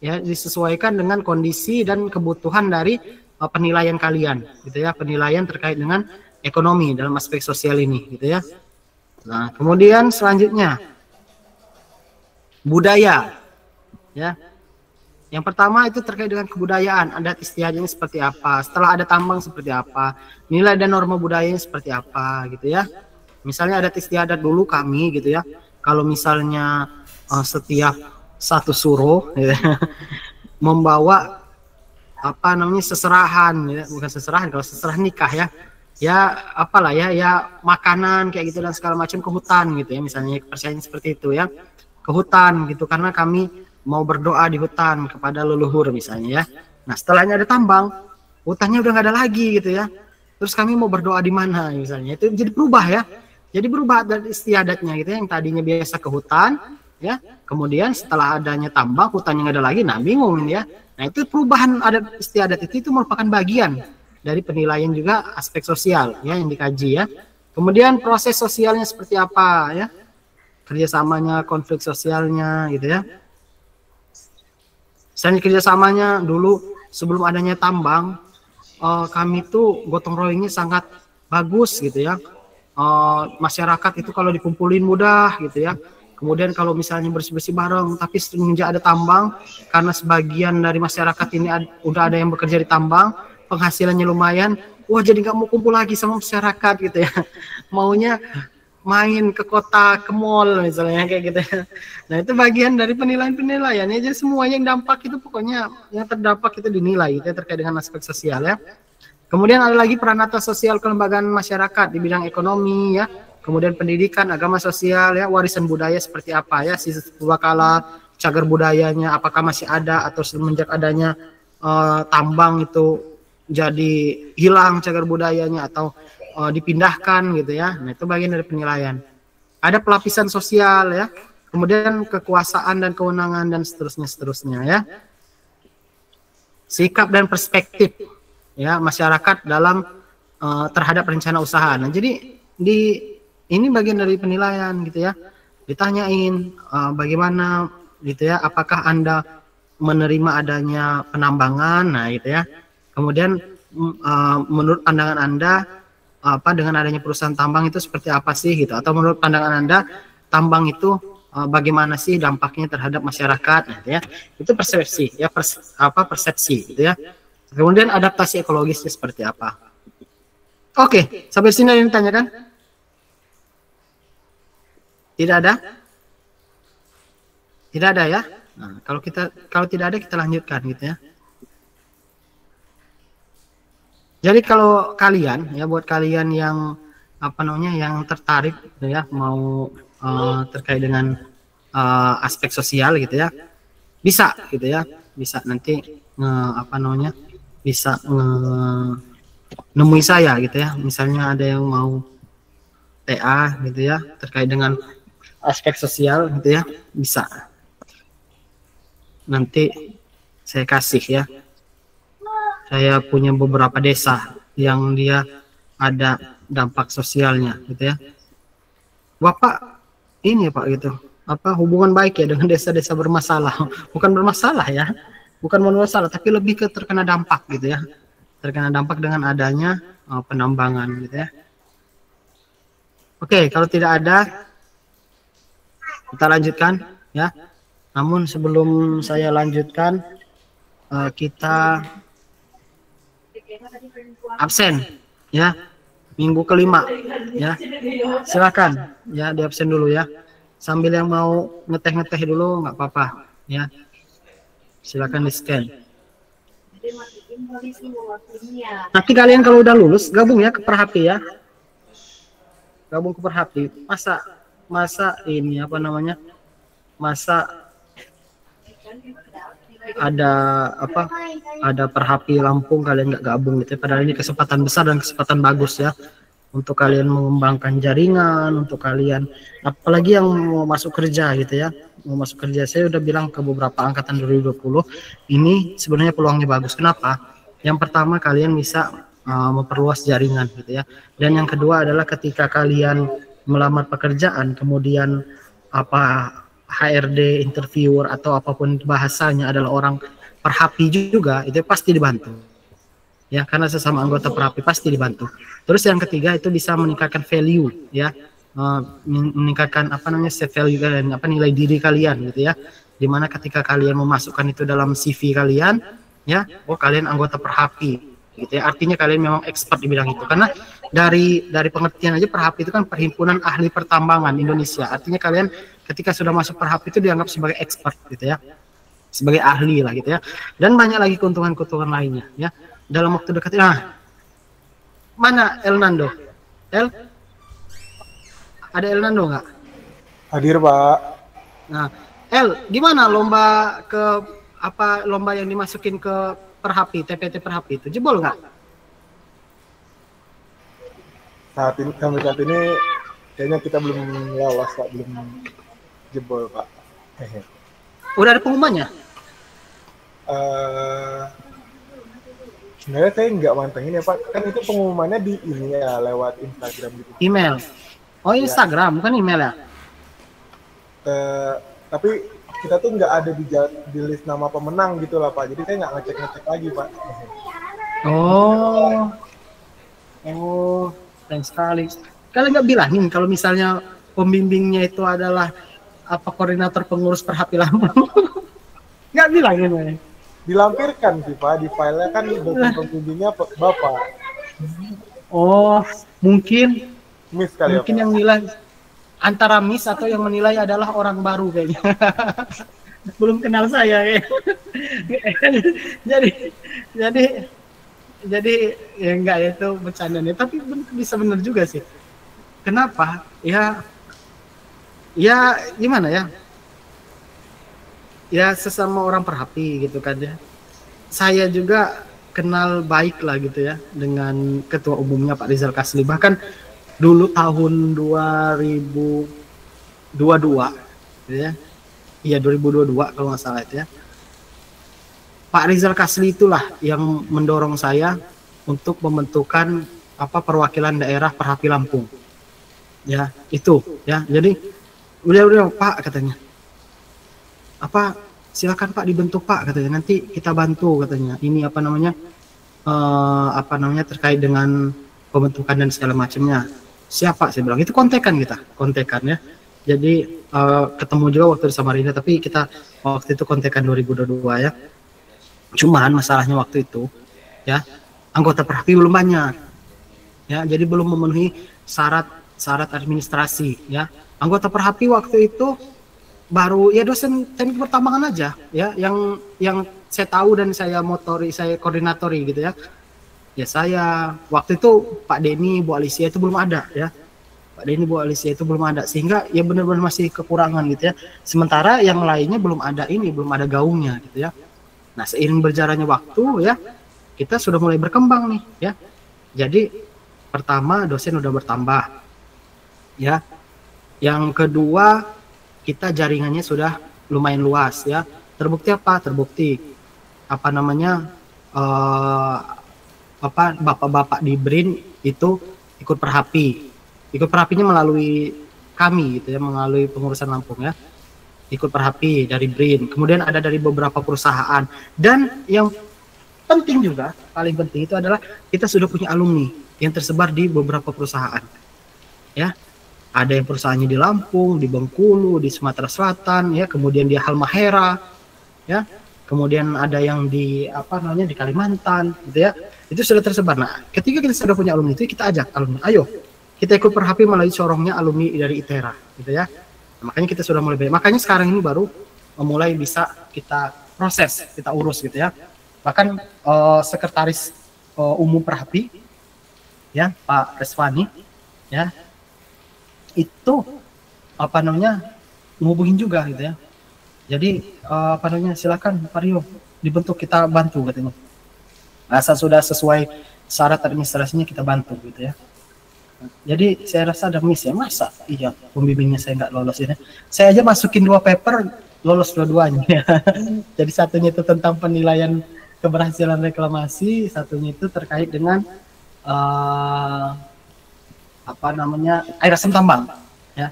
Ya, disesuaikan dengan kondisi dan kebutuhan dari penilaian kalian gitu ya, penilaian terkait dengan ekonomi dalam aspek sosial ini gitu ya. Nah, kemudian selanjutnya budaya ya. Yang pertama itu terkait dengan kebudayaan, adat istiadatnya seperti apa, setelah ada tambang seperti apa, nilai dan norma budayanya seperti apa gitu ya. Misalnya adat istiadat dulu kami gitu ya, kalau misalnya setiap satu suruh gitu ya, membawa seserahan ya, bukan seserahan, kalau seserahan nikah ya apalah ya makanan kayak gitu dan segala macam ke hutan gitu ya, misalnya kepercayaan seperti itu ya, ke hutan gitu karena kami mau berdoa di hutan kepada leluhur misalnya ya. Nah, setelahnya ada tambang, hutannya udah nggak ada lagi gitu ya. Terus kami mau berdoa di mana misalnya, itu jadi berubah ya. Jadi berubah dari istiadatnya gitu ya, yang tadinya biasa ke hutan ya, kemudian setelah adanya tambang hutannya nggak ada lagi, nah bingung ya. Nah, itu perubahan adat istiadat itu merupakan bagian dari penilaian juga aspek sosial ya yang dikaji ya. Kemudian proses sosialnya seperti apa ya, kerjasamanya, konflik sosialnya gitu ya. Misalnya kerjasamanya dulu sebelum adanya tambang, kami tuh gotong royongnya sangat bagus gitu ya. Masyarakat itu kalau dikumpulin mudah gitu ya. Kemudian kalau misalnya bersih-bersih bareng, tapi semenjak ada tambang, karena sebagian dari masyarakat ini udah ada yang bekerja di tambang, penghasilannya lumayan, wah jadi nggak mau kumpul lagi sama masyarakat gitu ya. Maunya main ke kota, ke mall misalnya kayak gitu ya. Nah, itu bagian dari penilaian-penilaian ya. Jadi semuanya yang dampak itu pokoknya yang terdampak itu dinilai gitu ya, terkait dengan aspek sosial ya. Kemudian ada lagi peran atas sosial kelembagaan masyarakat di bidang ekonomi ya. Kemudian pendidikan, agama, sosial ya, warisan budaya seperti apa ya, sisa purbakala, cagar budayanya apakah masih ada atau semenjak adanya tambang itu jadi hilang cagar budayanya atau dipindahkan gitu ya. Nah, itu bagian dari penilaian. Ada pelapisan sosial ya, kemudian kekuasaan dan kewenangan dan seterusnya ya. Sikap dan perspektif ya masyarakat dalam terhadap rencana usaha. Nah, jadi ini bagian dari penilaian gitu ya. Ditanyain bagaimana gitu ya, apakah Anda menerima adanya penambangan, nah gitu ya. Kemudian menurut pandangan Anda dengan adanya perusahaan tambang itu seperti apa sih gitu, atau menurut pandangan Anda tambang itu bagaimana sih dampaknya terhadap masyarakat gitu ya. Itu persepsi ya, persepsi gitu ya. Kemudian adaptasi ekologisnya seperti apa. Oke, sampai sini ada yang ditanyakan? Tidak ada? Tidak ada ya? Nah, kalau tidak ada kita lanjutkan gitu ya. Jadi kalau kalian ya, buat kalian yang apa namanya, yang tertarik gitu ya, mau terkait dengan aspek sosial gitu ya, bisa gitu ya, bisa nanti apa namanya, bisa nemui saya gitu ya. Misalnya ada yang mau TA gitu ya, terkait dengan aspek sosial gitu ya, bisa. Nanti saya kasih ya. Saya punya beberapa desa yang dia ada dampak sosialnya gitu ya. Bapak ini Pak gitu, apa hubungan baik ya dengan desa-desa bermasalah? Bukan bermasalah ya, bukan bermasalah, tapi lebih ke terkena dampak gitu ya. Terkena dampak dengan adanya penambangan gitu ya. Oke, kalau tidak ada kita lanjutkan ya. Namun sebelum saya lanjutkan, kita absen ya, minggu kelima ya, silakan ya, di absen dulu ya, sambil yang mau ngeteh dulu nggak apa-apa ya, silakan di scan. Nanti kalian kalau udah lulus gabung ya ke Perhapi ya, gabung ke Perhapi. Masa ini apa namanya, masa ada Perhapi Lampung kalian nggak gabung gitu ya. Padahal ini kesempatan besar dan kesempatan bagus ya untuk kalian mengembangkan jaringan, untuk kalian apalagi yang mau masuk kerja gitu ya, mau masuk kerja. Saya udah bilang ke beberapa angkatan 2020 ini sebenarnya peluangnya bagus. Kenapa? Yang pertama kalian bisa memperluas jaringan gitu ya, dan yang kedua adalah ketika kalian melamar pekerjaan, kemudian HRD, interviewer atau apapun bahasanya adalah orang Perhapi juga, itu pasti dibantu ya, karena sesama anggota Perhapi pasti dibantu. Terus yang ketiga itu bisa meningkatkan value ya, meningkatkan apa namanya, set value kalian, nilai diri kalian gitu ya, dimana ketika kalian memasukkan itu dalam CV kalian ya, oh kalian anggota Perhapi gitu ya, artinya kalian memang expert di bidang itu. Karena dari pengertian aja Perhapi itu kan Perhimpunan Ahli Pertambangan Indonesia, artinya kalian ketika sudah masuk Perhapi itu dianggap sebagai expert gitu ya, sebagai ahli lah gitu ya, dan banyak lagi keuntungan-keuntungan lainnya ya dalam waktu dekat. Nah, mana El Nando? Ada El Nando nggak?
Hadir Pak.
Nah, El, gimana lomba lomba yang dimasukin ke Perhapi, TPT Perhapi itu jebol nggak?
Sampai saat ini kayaknya kita belum lolos Pak, belum jebol Pak.
Udah ada pengumumannya?
Sebenarnya saya nggak mantengin ya Pak, kan itu pengumumannya di ini ya, lewat Instagram gitu.
Email? Oh Instagram, ya. Bukan email ya?
Tapi kita tuh nggak ada di list nama pemenang gitu lah Pak, jadi saya nggak ngecek lagi Pak.
Oh, sayang sekali. Kalian nggak bilangin kalau misalnya pembimbingnya itu adalah koordinator pengurus Perhapi Lampung? Nggak bilangin ya?
Dilampirkan sih Pak, di filenya kan dokumen pembimbingnya Bapak.
Oh, mungkin
Miss kali
mungkin
ya,
yang nilai antara Miss atau yang menilai adalah orang baru kayaknya. Belum kenal saya ya. jadi ya enggak, itu bercandanya, tapi bisa benar juga sih. Kenapa? Ya gimana ya? Ya sesama orang Perhapi gitu kan ya. Saya juga kenal baik lah gitu ya dengan ketua umumnya Pak Rizal Kasli. Bahkan dulu tahun 2022 gitu ya. Iya 2022 kalau nggak salah itu ya. Pak Rizal Kasli itulah yang mendorong saya untuk membentukan perwakilan daerah Perhapi Lampung. Ya, itu ya. Jadi udah Pak katanya. Silakan Pak dibentuk Pak katanya, nanti kita bantu katanya. Ini terkait dengan pembentukan dan segala macamnya. Siapa? Saya bilang itu kontekan ya. Jadi ketemu juga waktu di Samarinda, tapi kita waktu itu kontekan 2022 ya. Cuman masalahnya waktu itu ya, anggota Perhapi belum banyak ya, jadi belum memenuhi syarat administrasi ya. Anggota Perhapi waktu itu baru ya dosen teknik pertambangan aja ya, yang saya tahu dan saya koordinatori gitu ya. Ya saya waktu itu Pak Denny, Bu Alicia itu belum ada ya. Pak Denny, Bu Alicia itu belum ada, sehingga ya benar-benar masih kekurangan gitu ya. Sementara yang lainnya belum ada gaungnya gitu ya. Nah, seiring berjalannya waktu ya, kita sudah mulai berkembang nih ya. Jadi pertama dosen udah bertambah ya. Yang kedua kita jaringannya sudah lumayan luas ya. Terbukti apa? Terbukti apa namanya bapak-bapak di BRIN itu ikut Perhapi. Ikut Perhapinya melalui kami gitu ya, melalui pengurusan Lampung ya. Ikut Perhapi dari BRIN. Kemudian ada dari beberapa perusahaan. Dan yang penting juga, paling penting itu adalah kita sudah punya alumni yang tersebar di beberapa perusahaan. Ya. Ada yang perusahaannya di Lampung, di Bengkulu, di Sumatera Selatan ya, kemudian di Halmahera ya. Kemudian ada yang di di Kalimantan gitu ya. Itu sudah tersebar. Nah, ketika kita sudah punya alumni itu, kita ajak alumni, ayo kita ikut Perhapi melalui corongnya alumni dari ITERA gitu ya. Nah, makanya kita sudah mulai banyak. Makanya sekarang ini baru mulai bisa kita proses, kita urus gitu ya. Bahkan sekretaris umum Perhapi ya, Pak Reswani ya, itu menghubungin juga gitu ya. Jadi silakan Pak Rio dibentuk, kita bantu katanya. Asal sudah sesuai syarat administrasinya kita bantu gitu ya. Jadi saya rasa ada miss ya, masa iya pembimbingnya saya nggak lolos ini. Saya aja masukin 2 paper, lolos dua-duanya. Jadi satunya itu tentang penilaian keberhasilan reklamasi, satunya itu terkait dengan air asam tambang ya.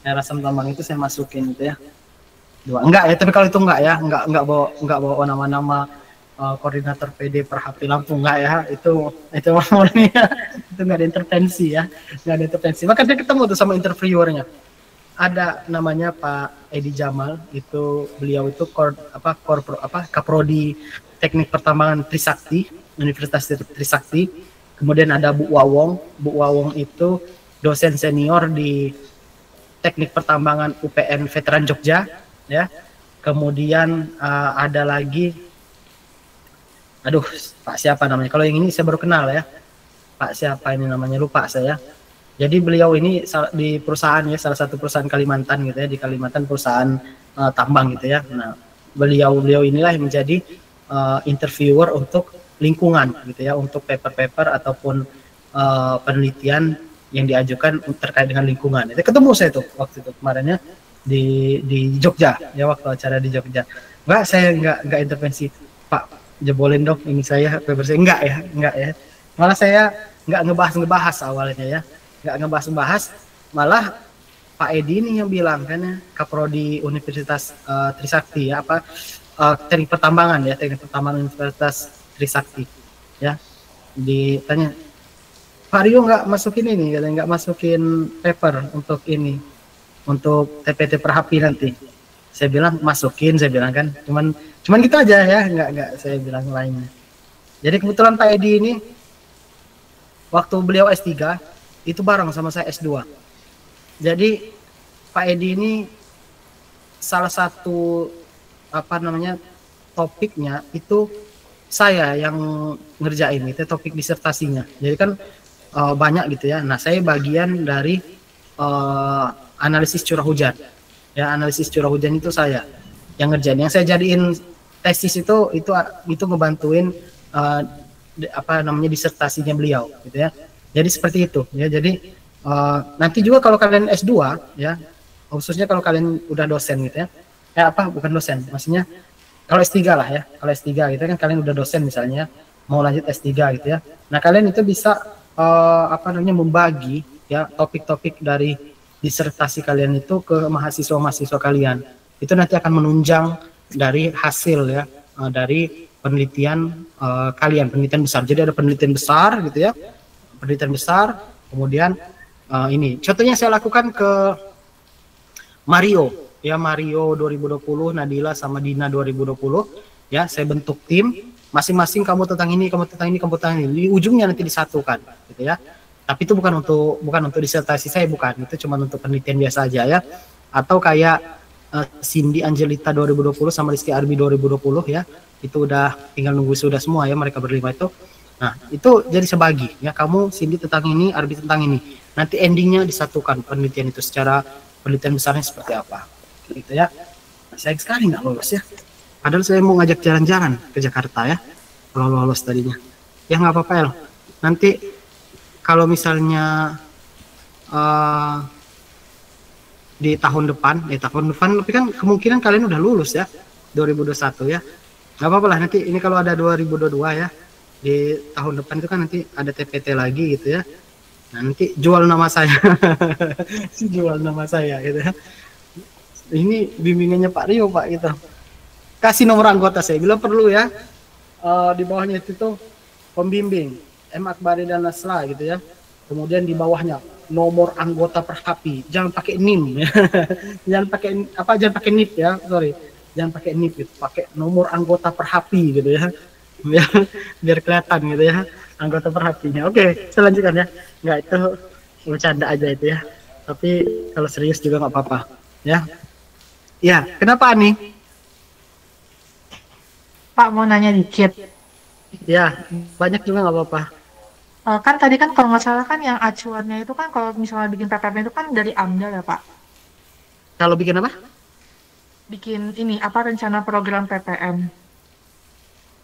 Air asam tambang itu saya masukin gitu ya. 2. Enggak ya, tapi kalau itu enggak ya, enggak bawa nama-nama koordinator PD Perhapi Lampung, enggak ya, itu murni ya. Itu enggak ada intervensi ya, enggak ada intervensi. Maka dia ketemu tuh sama interviewernya, ada namanya Pak Edi Jamal, itu beliau itu Kaprodi Teknik Pertambangan Trisakti, Universitas Trisakti. Kemudian ada Bu Wawong itu dosen senior di Teknik Pertambangan UPN Veteran Jogja ya. Kemudian ada lagi, Pak siapa namanya? Kalau yang ini saya baru kenal ya. Pak siapa ini namanya, lupa saya. Jadi beliau ini di perusahaan ya, salah satu perusahaan Kalimantan gitu ya, di Kalimantan perusahaan tambang gitu ya. Nah, beliau inilah yang menjadi interviewer untuk lingkungan gitu ya, untuk paper-paper ataupun penelitian yang diajukan terkait dengan lingkungan. Itu ketemu saya tuh waktu itu kemarinnya di Jogja ya, waktu acara di Jogja. Saya enggak intervensi, Pak jebolin dong ini saya paper saya, enggak ya. Malah saya enggak ngebahas awalnya ya, enggak ngebahas, malah Pak Edi ini yang bilang kan ya, Kaprodi Universitas Trisakti ya, teknik pertambangan ya, teknik pertambangan Universitas Trisakti ya, ditanya, Pak Rio nggak masukin ini, katanya nggak masukin paper untuk ini, untuk TPT Perhapi nanti. Saya bilang masukin, saya bilang kan, cuman gitu aja ya, nggak saya bilang lainnya. Jadi kebetulan Pak Edi ini waktu beliau S3 itu bareng sama saya S2. Jadi Pak Edi ini salah satu topiknya itu saya yang ngerjain, itu topik disertasinya. Jadi kan banyak gitu ya. Nah, saya bagian dari analisis curah hujan. Ya, analisis curah hujan itu saya yang ngerjain. Yang saya jadiin tesis itu ngebantuin disertasinya beliau gitu ya. Jadi seperti itu ya. Jadi nanti juga kalau kalian S2 ya, khususnya kalau kalian udah dosen gitu ya. Bukan dosen, maksudnya kalau S3 lah ya. Kalau S3 gitu kan kalian udah dosen misalnya, mau lanjut S3 gitu ya. Nah, kalian itu bisa membagi ya topik-topik dari disertasi kalian itu ke mahasiswa-mahasiswa kalian. Itu nanti akan menunjang dari hasil ya, dari penelitian kalian, penelitian besar. Jadi ada penelitian besar gitu ya, penelitian besar. Kemudian ini contohnya saya lakukan ke Mario, ya Mario 2020, Nadila sama Dina 2020, ya saya bentuk tim, masing-masing kamu tentang ini, kamu tentang ini, kamu tentang ini, di ujungnya nanti disatukan, gitu ya. Tapi itu bukan untuk disertasi saya, bukan, itu cuma untuk penelitian biasa aja ya. Atau kayak Cindy Angelita 2020 sama Rizky Arbi 2020 ya, itu udah tinggal nunggu sudah semua ya mereka berlima itu. Nah itu jadi sebagi ya, kamu Cindy tentang ini, Arbi tentang ini, nanti endingnya disatukan penelitian itu secara penelitian besarnya seperti apa gitu ya. Sayang sekali nggak lolos ya, padahal saya mau ngajak jalan-jalan ke Jakarta ya kalau lolos tadinya. Ya nggak apa-apa ya, nanti kalau misalnya di tahun depan tapi kan kemungkinan kalian udah lulus ya 2021 ya, nggak apa-apa lah, nanti ini kalau ada 2022 ya, di tahun depan itu kan nanti ada TPT lagi gitu ya. Nah, nanti jual nama saya jual nama saya gitu ya, ini bimbingannya Pak Rio Pak gitu, kasih nomor anggota saya bila perlu ya. Di bawahnya itu tuh pembimbing M Akbari dan Nasla gitu ya, kemudian di bawahnya nomor anggota per HP, jangan pakai NIM ya. jangan pakai NIP ya, sorry, jangan pakai NIP gitu, pakai nomor anggota per HP gitu ya, biar kelihatan gitu ya anggota per HP-nya. Oke, selanjutnya ya, nggak, itu bercanda aja itu ya, tapi kalau serius juga nggak apa-apa ya. Ya, kenapa nih
Pak, mau nanya dikit.
ya, banyak juga nggak apa-apa.
Kan tadi kan kalau nggak salah kan yang acuannya itu kan kalau misalnya bikin PPM itu kan dari AMDAL ya Pak?
Kalau bikin apa?
Bikin ini apa rencana program PPM?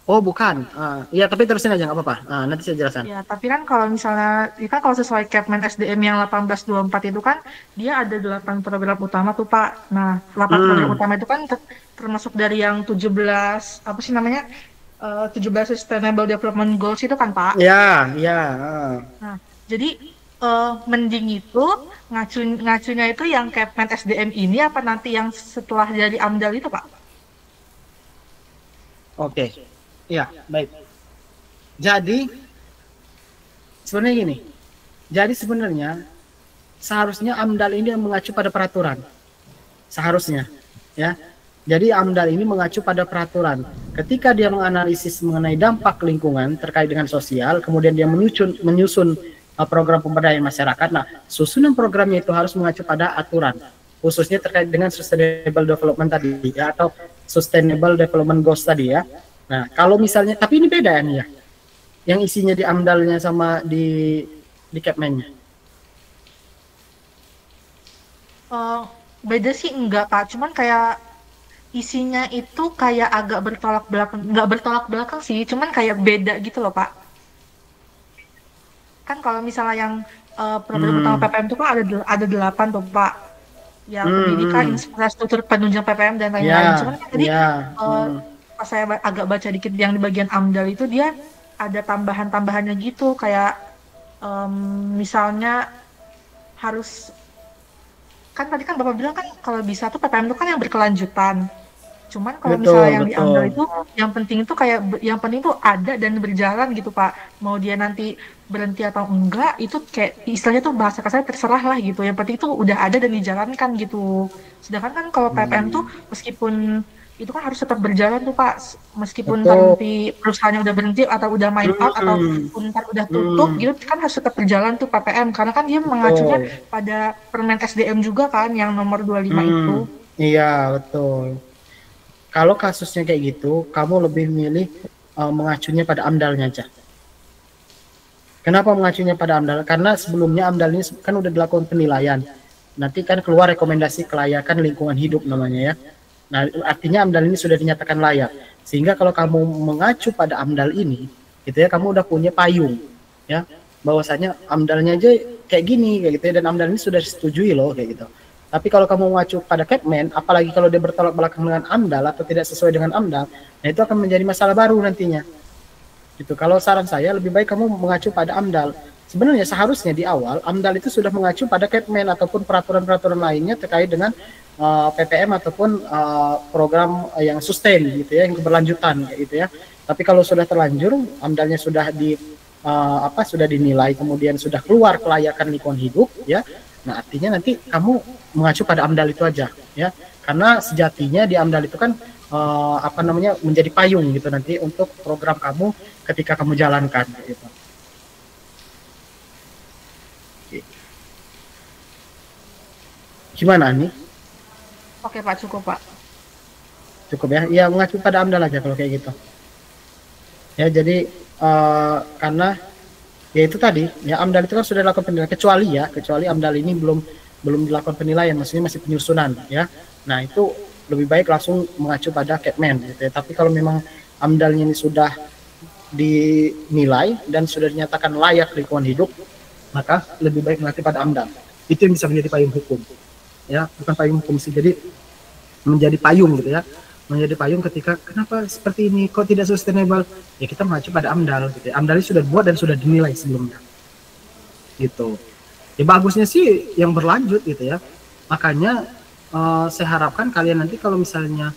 Oh bukan, ya tapi terusin aja nggak apa-apa. Nanti saya jelaskan.
Ya, tapi kan kalau misalnya, ya kan kalau sesuai Kepmen SDM yang 1824 itu kan dia ada 8 program utama tuh Pak. Nah, 8 program utama itu kan termasuk dari yang 17 apa sih namanya? 17 Sustainable Development Goals itu kan Pak.
Ya, ya.
Nah, jadi mending itu ngacunya itu yang Kepmen SDM ini apa nanti yang setelah dari AMDAL itu Pak?
Oke, ya baik. Jadi sebenarnya gini, jadi sebenarnya seharusnya AMDAL ini yang mengacu pada peraturan, seharusnya, ya. Jadi AMDAL ini mengacu pada peraturan. Ketika dia menganalisis mengenai dampak lingkungan terkait dengan sosial, kemudian dia menyusun program pemberdayaan masyarakat. Nah, susunan programnya itu harus mengacu pada aturan, khususnya terkait dengan sustainable development tadi, ya, atau sustainable development goals tadi ya. Nah, kalau misalnya, tapi ini beda ya nih ya, yang isinya di AMDAL-nya sama di Kepmennya.
Beda sih enggak Pak, cuman kayak isinya itu kayak agak bertolak belakang, nggak bertolak belakang sih, cuman kayak beda gitu loh Pak. Kan kalau misalnya yang program utama PPM itu kan ada 8 tuh Pak, yang pendidikan, infrastruktur penunjang PPM dan lain-lain. Cuman kan tadi pas saya agak baca dikit yang di bagian AMDAL itu dia ada tambahan-tambahannya gitu, kayak misalnya harus, kan tadi kan Bapak bilang kan kalau bisa tuh PPM itu kan yang berkelanjutan. Cuman kalau misalnya yang di AMDAL itu yang penting itu kayak yang penting tuh ada dan berjalan gitu Pak. Mau dia nanti berhenti atau enggak itu kayak istilahnya tuh bahasa kasarnya terserah lah gitu. Yang penting itu udah ada dan dijalankan gitu. Sedangkan kan kalau PPM tuh meskipun itu kan harus tetap berjalan tuh Pak, meskipun nanti perusahaannya udah berhenti atau udah main out atau ntar udah tutup gitu kan harus tetap berjalan tuh PPM, karena kan dia mengacunya pada Permen SDM juga kan yang nomor 25 itu.
Iya betul. Kalau kasusnya kayak gitu, kamu lebih milih mengacunya pada AMDAL-nya aja. Kenapa mengacunya pada AMDAL? Karena sebelumnya AMDAL ini kan udah dilakukan penilaian. Nanti kan keluar rekomendasi kelayakan lingkungan hidup namanya ya. Nah, artinya AMDAL ini sudah dinyatakan layak. Sehingga kalau kamu mengacu pada AMDAL ini, gitu ya, kamu udah punya payung, ya, bahwasanya AMDAL-nya aja kayak gini, kayak gitu ya, dan AMDAL ini sudah disetujui loh, kayak gitu. Tapi kalau kamu mengacu pada Kepmen, apalagi kalau dia bertolak belakang dengan AMDAL atau tidak sesuai dengan AMDAL, nah itu akan menjadi masalah baru nantinya. Gitu. Kalau saran saya lebih baik kamu mengacu pada AMDAL. Sebenarnya seharusnya di awal AMDAL itu sudah mengacu pada Kepmen ataupun peraturan-peraturan lainnya terkait dengan PPM ataupun program yang sustain gitu ya, yang keberlanjutan kayak gitu ya. Tapi kalau sudah terlanjur, AMDAL-nya sudah sudah dinilai, kemudian sudah keluar kelayakan lingkungan hidup ya, Nah, artinya nanti kamu mengacu pada AMDAL itu aja, ya. Karena sejatinya di AMDAL itu kan menjadi payung gitu nanti untuk program kamu ketika kamu jalankan gitu. Oke. Gimana nih?
Oke Pak, cukup Pak.
Cukup ya? Ya mengacu pada AMDAL aja kalau kayak gitu. Ya jadi karena ya itu tadi ya AMDAL itu kan sudah dilakukan penilaian, kecuali AMDAL ini belum dilakukan penilaian, maksudnya masih penyusunan ya. Nah itu lebih baik langsung mengacu pada Kepmen gitu ya. Tapi kalau memang AMDAL-nya ini sudah dinilai dan sudah dinyatakan layak lingkungan hidup, maka lebih baik mengacu pada AMDAL. Itu yang bisa menjadi payung hukum ya, bukan payung hukum sih, jadi menjadi payung gitu ya. Menjadi payung ketika kenapa seperti ini kok tidak sustainable, ya kita mengacu pada AMDAL gitu ya. AMDAL ini sudah dibuat dan sudah dinilai sebelumnya gitu ya. Bagusnya sih yang berlanjut gitu ya. Makanya saya harapkan kalian nanti kalau misalnya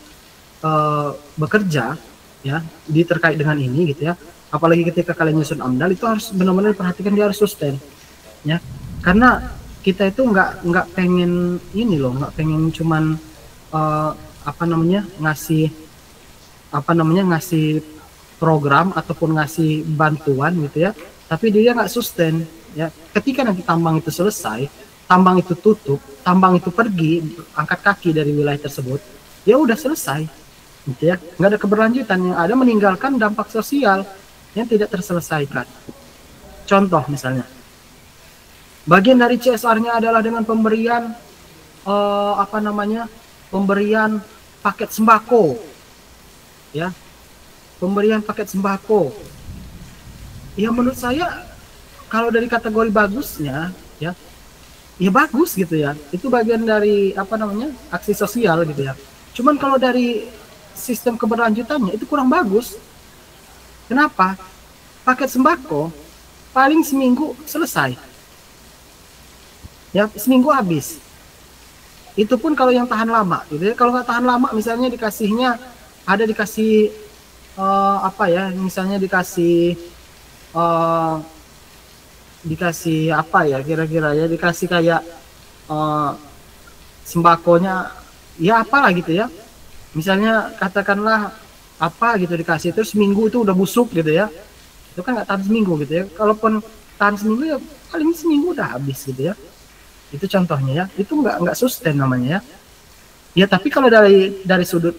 bekerja ya terkait dengan ini gitu ya, apalagi ketika kalian nyusun AMDAL itu harus benar-benar perhatikan, dia harus sustain ya. Karena kita itu nggak pengen ini loh, nggak pengen cuman ngasih program ataupun ngasih bantuan gitu ya, tapi dia nggak sustain ya. Ketika nanti tambang itu selesai, tambang itu tutup, tambang itu pergi, angkat kaki dari wilayah tersebut, ya udah selesai gitu ya, nggak ada keberlanjutan, yang ada meninggalkan dampak sosial yang tidak terselesaikan. Contoh misalnya, bagian dari CSR-nya adalah dengan pemberian pemberian paket sembako ya, pemberian paket sembako ya. Menurut saya kalau dari kategori bagusnya ya bagus gitu ya, itu bagian dari aksi sosial gitu ya. Cuman kalau dari sistem keberlanjutannya itu kurang bagus. Kenapa? Paket sembako paling seminggu selesai ya, seminggu habis. Itu pun kalau yang tahan lama gitu ya. Kalau nggak tahan lama misalnya dikasih misalnya dikasih apa ya kira-kira ya, dikasih kayak sembakonya ya apalah gitu ya, misalnya katakanlah apa gitu dikasih, terus seminggu itu udah busuk gitu ya, itu kan nggak tahan seminggu gitu ya. Kalaupun tahan seminggu ya paling seminggu udah habis gitu ya. Itu contohnya ya, itu nggak sustain namanya ya. Ya tapi kalau dari sudut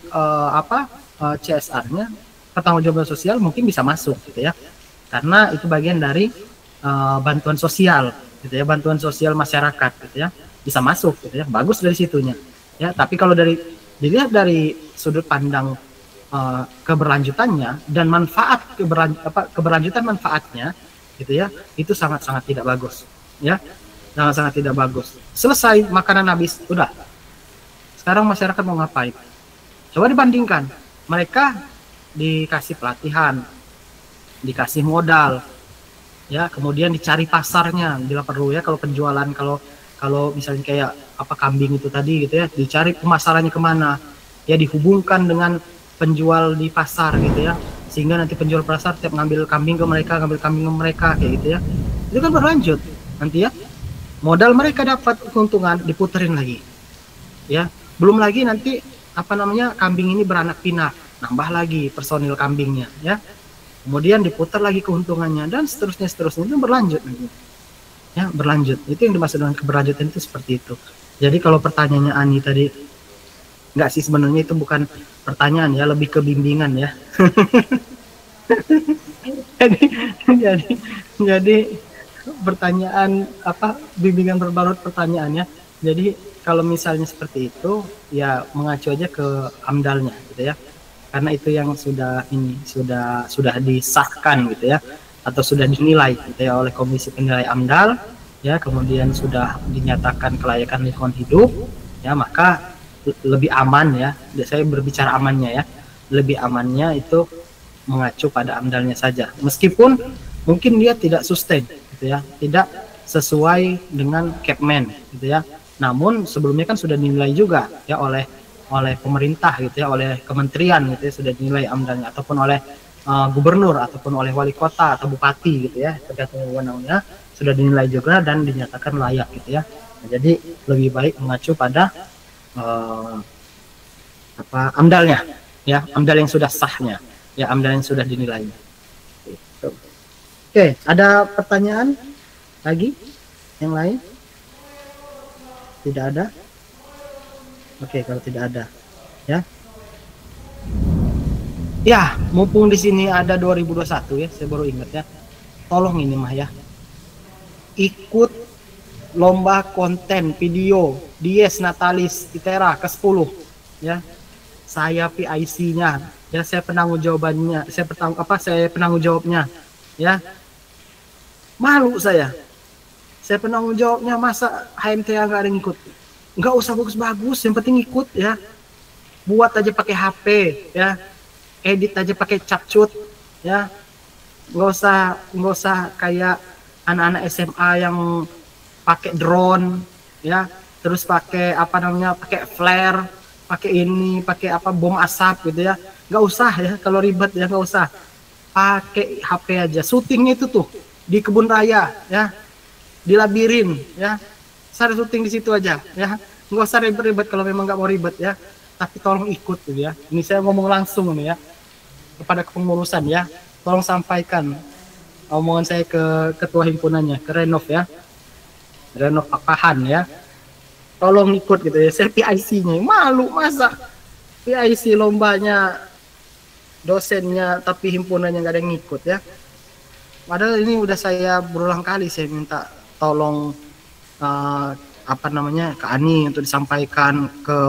CSR-nya, pertanggungjawaban sosial mungkin bisa masuk gitu ya, karena itu bagian dari bantuan sosial gitu ya, bantuan sosial masyarakat gitu ya, bisa masuk gitu ya, bagus dari situnya ya. Tapi kalau dilihat dari sudut pandang keberlanjutannya dan keberlanjutan manfaatnya gitu ya, itu sangat-sangat tidak bagus ya. Sangat tidak bagus. Selesai, makanan habis, udah. Sekarang masyarakat mau ngapain? Coba dibandingkan. Mereka dikasih pelatihan, dikasih modal, ya, kemudian dicari pasarnya bila perlu ya. Kalau penjualan, kalau misalnya kayak kambing itu tadi gitu ya, dicari pemasarannya kemana, ya dihubungkan dengan penjual di pasar gitu ya, sehingga nanti penjual pasar tiap ngambil kambing ke mereka kayak gitu ya. Itu kan berlanjut nanti ya. Modal mereka dapat keuntungan, diputerin lagi ya. Belum lagi nanti kambing ini beranak pinak, nambah lagi personil kambingnya ya, kemudian diputar lagi keuntungannya, dan seterusnya itu berlanjut ya, berlanjut. Itu yang dimaksud dengan keberlanjutan itu seperti itu. Jadi kalau pertanyaannya Ani tadi, enggak sih, sebenarnya itu bukan pertanyaan ya, lebih ke bimbingan ya. jadi pertanyaan bimbingan berbalut pertanyaannya. Jadi kalau misalnya seperti itu ya mengacu aja ke AMDAL-nya gitu ya, karena itu yang sudah disahkan gitu ya, atau sudah dinilai gitu ya oleh Komisi Penilai AMDAL ya, kemudian sudah dinyatakan kelayakan lingkungan hidup ya, maka lebih aman ya, saya berbicara amannya ya, lebih amannya itu mengacu pada AMDAL-nya saja, meskipun mungkin dia tidak sustain gitu ya, tidak sesuai dengan Kepmen gitu ya. Namun sebelumnya kan sudah dinilai juga ya oleh pemerintah gitu ya, oleh kementerian gitu ya, sudah dinilai AMDAL-nya, ataupun oleh gubernur ataupun oleh wali kota atau bupati gitu ya, tergantung wewenangnya, sudah dinilai juga dan dinyatakan layak gitu ya. Nah, jadi lebih baik mengacu pada amdalnya, ya, amdal yang sudah sahnya, ya, amdal yang sudah dinilainya. Gitu. Oke, ada pertanyaan lagi yang lain? Tidak ada? Oke, kalau tidak ada, ya. Ya, mumpung di sini ada 2021 ya, saya baru ingat ya. Tolong ini mah ya, ikut lomba konten video Dies Natalis ITERA ke-10 ya. Saya PIC-nya, ya, saya penanggung jawabannya, saya penanggung jawabnya, ya. Malu saya penanggung jawabnya, masa HMTA nggak ada yang ikut. Nggak usah bagus-bagus, yang penting ikut ya. Buat aja pakai HP ya, edit aja pakai capcut ya, nggak usah kayak anak-anak SMA yang pakai drone ya, terus pakai pakai flare, pakai bom asap gitu ya. Nggak usah ya, kalau ribet ya nggak usah, pakai HP aja. Syutingnya itu tuh di kebun raya ya, di labirin ya, saya syuting di situ aja ya, nggak usah ribet-ribet kalau memang nggak mau ribet ya. Tapi tolong ikut gitu ya, ini saya ngomong langsung nih ya kepada kepengurusan ya, tolong sampaikan omongan saya ke ketua himpunannya, ke Renov ya, Renov Pakahan ya, tolong ikut gitu ya. Saya PIC-nya, malu masa PIC lombanya dosennya tapi himpunannya nggak ada yang ngikut ya. Padahal ini udah saya berulang kali saya minta tolong ke Ani untuk disampaikan, ke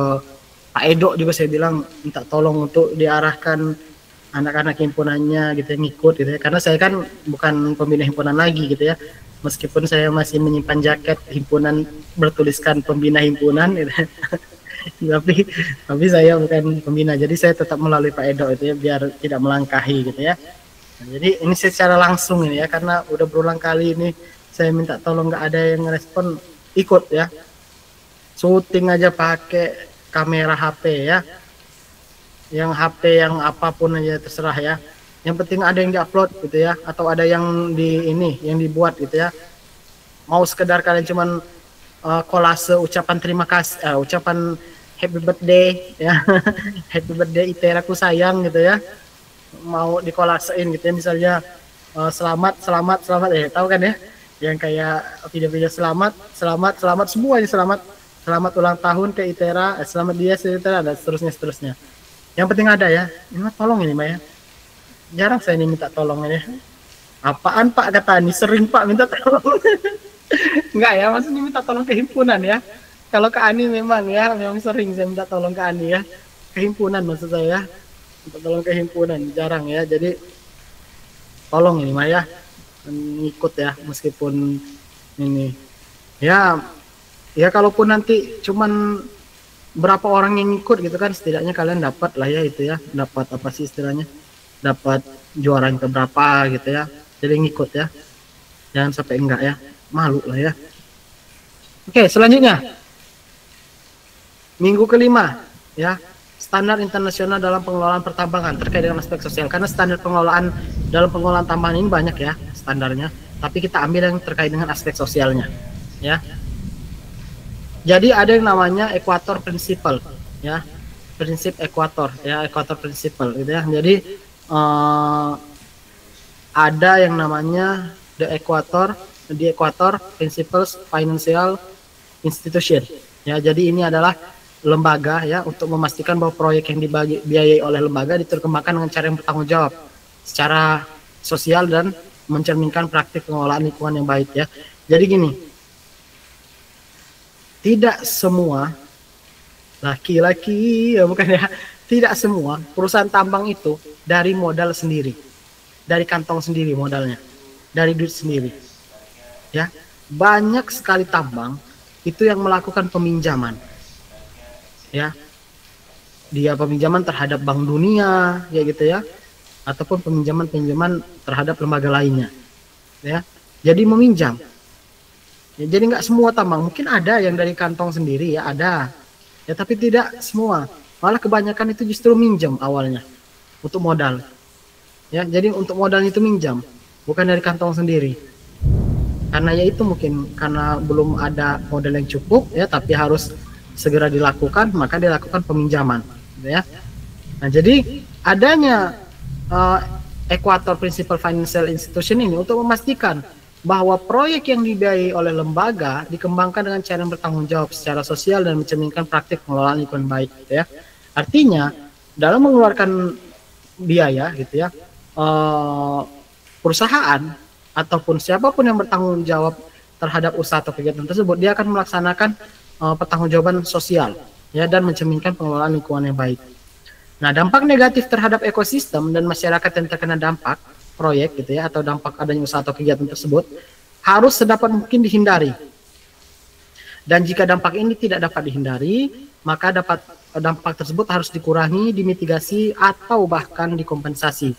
Pak Edo juga saya bilang minta tolong untuk diarahkan anak-anak himpunannya gitu, yang ngikut gitu ya. Karena saya kan bukan pembina himpunan lagi gitu ya, meskipun saya masih menyimpan jaket himpunan bertuliskan pembina himpunan gitu ya. tapi saya bukan pembina, jadi saya tetap melalui Pak Edo itu ya, biar tidak melangkahi gitu ya. Nah, jadi ini secara langsung ini ya, karena udah berulang kali ini saya minta tolong, nggak ada yang respon, ikut ya. Syuting aja pakai kamera HP ya, yang HP yang apapun aja terserah ya, yang penting ada yang diupload gitu ya, atau ada yang yang dibuat gitu ya. Mau sekedar kalian cuman kolase ucapan terima kasih, ucapan happy birthday ya, happy birthday ITERA ku sayang gitu ya, mau dikolasein gitu ya, misalnya selamat tahu kan ya, yang kayak video-video selamat semuanya, selamat ulang tahun ke ITERA, selamat dia ITERA, dan seterusnya. Yang penting ada ya. Ini tolong ini Maya. Jarang saya ini minta tolong ini. Apaan Pak, kata Ani, sering Pak minta tolong. Enggak ya, maksudnya minta tolong ke himpunan ya. Kalau ke Ani memang sering saya minta tolong ke Ani ya. Ke himpunan maksud saya. Minta tolong ke himpunan, jarang ya. Jadi tolong ini Maya, ngikut ya, meskipun ini. Ya kalaupun nanti cuman berapa orang yang ikut gitu kan, setidaknya kalian dapat lah ya itu ya, dapat apa sih istilahnya, dapat juara yang keberapa gitu ya. Jadi ngikut ya, jangan sampai enggak ya, malu lah ya. Oke, selanjutnya minggu kelima ya, standar internasional dalam pengelolaan pertambangan terkait dengan aspek sosial. Karena standar dalam pengelolaan tambangan ini banyak ya standarnya, tapi kita ambil yang terkait dengan aspek sosialnya ya. Jadi ada yang namanya Equator Principle ya, prinsip Equator ya, Equator Principle gitu ya. Jadi ada yang namanya the Equator Principles Financial Institution ya. Jadi ini adalah lembaga ya, untuk memastikan bahwa proyek yang dibiayai oleh lembaga diterjemahkan dengan cara yang bertanggung jawab secara sosial dan mencerminkan praktik pengelolaan lingkungan yang baik ya. Jadi gini, tidak semua laki-laki ya, bukan ya, tidak semua perusahaan tambang itu dari modal sendiri, dari kantong sendiri modalnya, dari duit sendiri ya. Banyak sekali tambang itu yang melakukan peminjaman ya, dia peminjaman terhadap Bank Dunia ya gitu ya, ataupun peminjaman terhadap lembaga lainnya ya. Jadi meminjam ya, jadi nggak semua tambang, mungkin ada yang dari kantong sendiri ya, ada ya, tapi tidak semua. Malah kebanyakan itu justru minjam awalnya untuk modal ya. Jadi untuk modalnya itu minjam, bukan dari kantong sendiri. karena ya itu mungkin karena belum ada modal yang cukup ya, tapi harus segera dilakukan, maka dilakukan peminjaman gitu ya. Nah, jadi adanya Equator Principal Financial Institution ini untuk memastikan bahwa proyek yang dibiayai oleh lembaga dikembangkan dengan cara yang bertanggung jawab secara sosial dan mencerminkan praktik pengelolaan lingkungan baik gitu ya. Artinya dalam mengeluarkan biaya gitu ya, perusahaan ataupun siapapun yang bertanggung jawab terhadap usaha atau kegiatan tersebut, dia akan melaksanakan pertanggungjawaban sosial ya, dan mencerminkan pengelolaan lingkungan yang baik. Nah, dampak negatif terhadap ekosistem dan masyarakat yang terkena dampak proyek gitu ya, atau dampak adanya usaha atau kegiatan tersebut harus sedapat mungkin dihindari. Dan jika dampak ini tidak dapat dihindari, maka dampak tersebut harus dikurangi, dimitigasi, atau bahkan dikompensasi.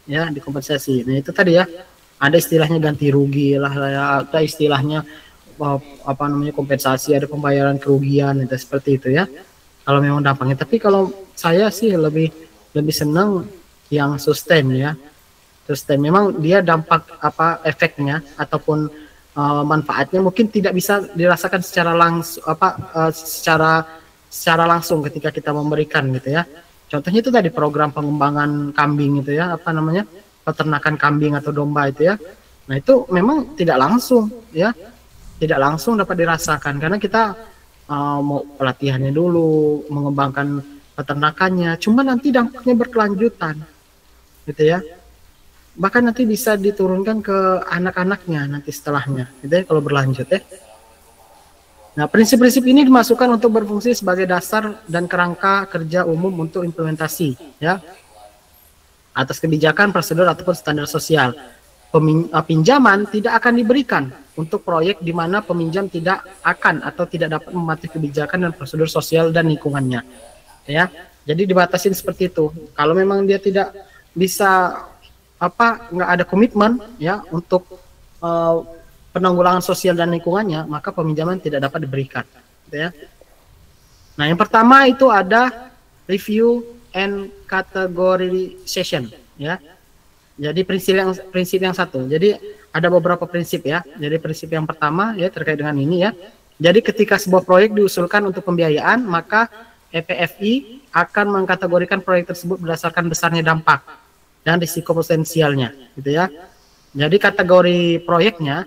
Ya, dikompensasi. Nah, itu tadi ya, ada istilahnya ganti rugi lah, ada istilahnya apa namanya kompensasi, ada pembayaran kerugian, itu seperti itu ya. Kalau memang dampaknya, tapi kalau saya sih lebih senang yang sustain ya. Sustain memang dia dampak efeknya ataupun manfaatnya mungkin tidak bisa dirasakan secara langsung secara langsung ketika kita memberikan gitu ya. Contohnya itu tadi program pengembangan kambing gitu ya, peternakan kambing atau domba itu ya. Nah, itu memang tidak langsung ya. Tidak langsung dapat dirasakan karena kita mau pelatihannya dulu, mengembangkan peternakannya, cuma nanti dampaknya berkelanjutan gitu ya. Bahkan nanti bisa diturunkan ke anak-anaknya nanti setelahnya gitu ya, kalau berlanjut ya. Nah, prinsip-prinsip ini dimasukkan untuk berfungsi sebagai dasar dan kerangka kerja umum untuk implementasi ya atas kebijakan, prosedur ataupun standar sosial. Pinjaman tidak akan diberikan untuk proyek di mana peminjam tidak akan atau tidak dapat mematuhi kebijakan dan prosedur sosial dan lingkungannya ya. Jadi dibatasin seperti itu. Kalau memang dia tidak bisa nggak ada komitmen ya untuk penanggulangan sosial dan lingkungannya, maka peminjaman tidak dapat diberikan gitu ya. Nah, yang pertama itu ada review and categorization ya. Jadi prinsip yang satu. Jadi ada beberapa prinsip ya. Jadi prinsip yang pertama ya terkait dengan ini ya. Jadi ketika sebuah proyek diusulkan untuk pembiayaan, maka EPFI akan mengkategorikan proyek tersebut berdasarkan besarnya dampak dan risiko potensialnya gitu ya. Jadi kategori proyeknya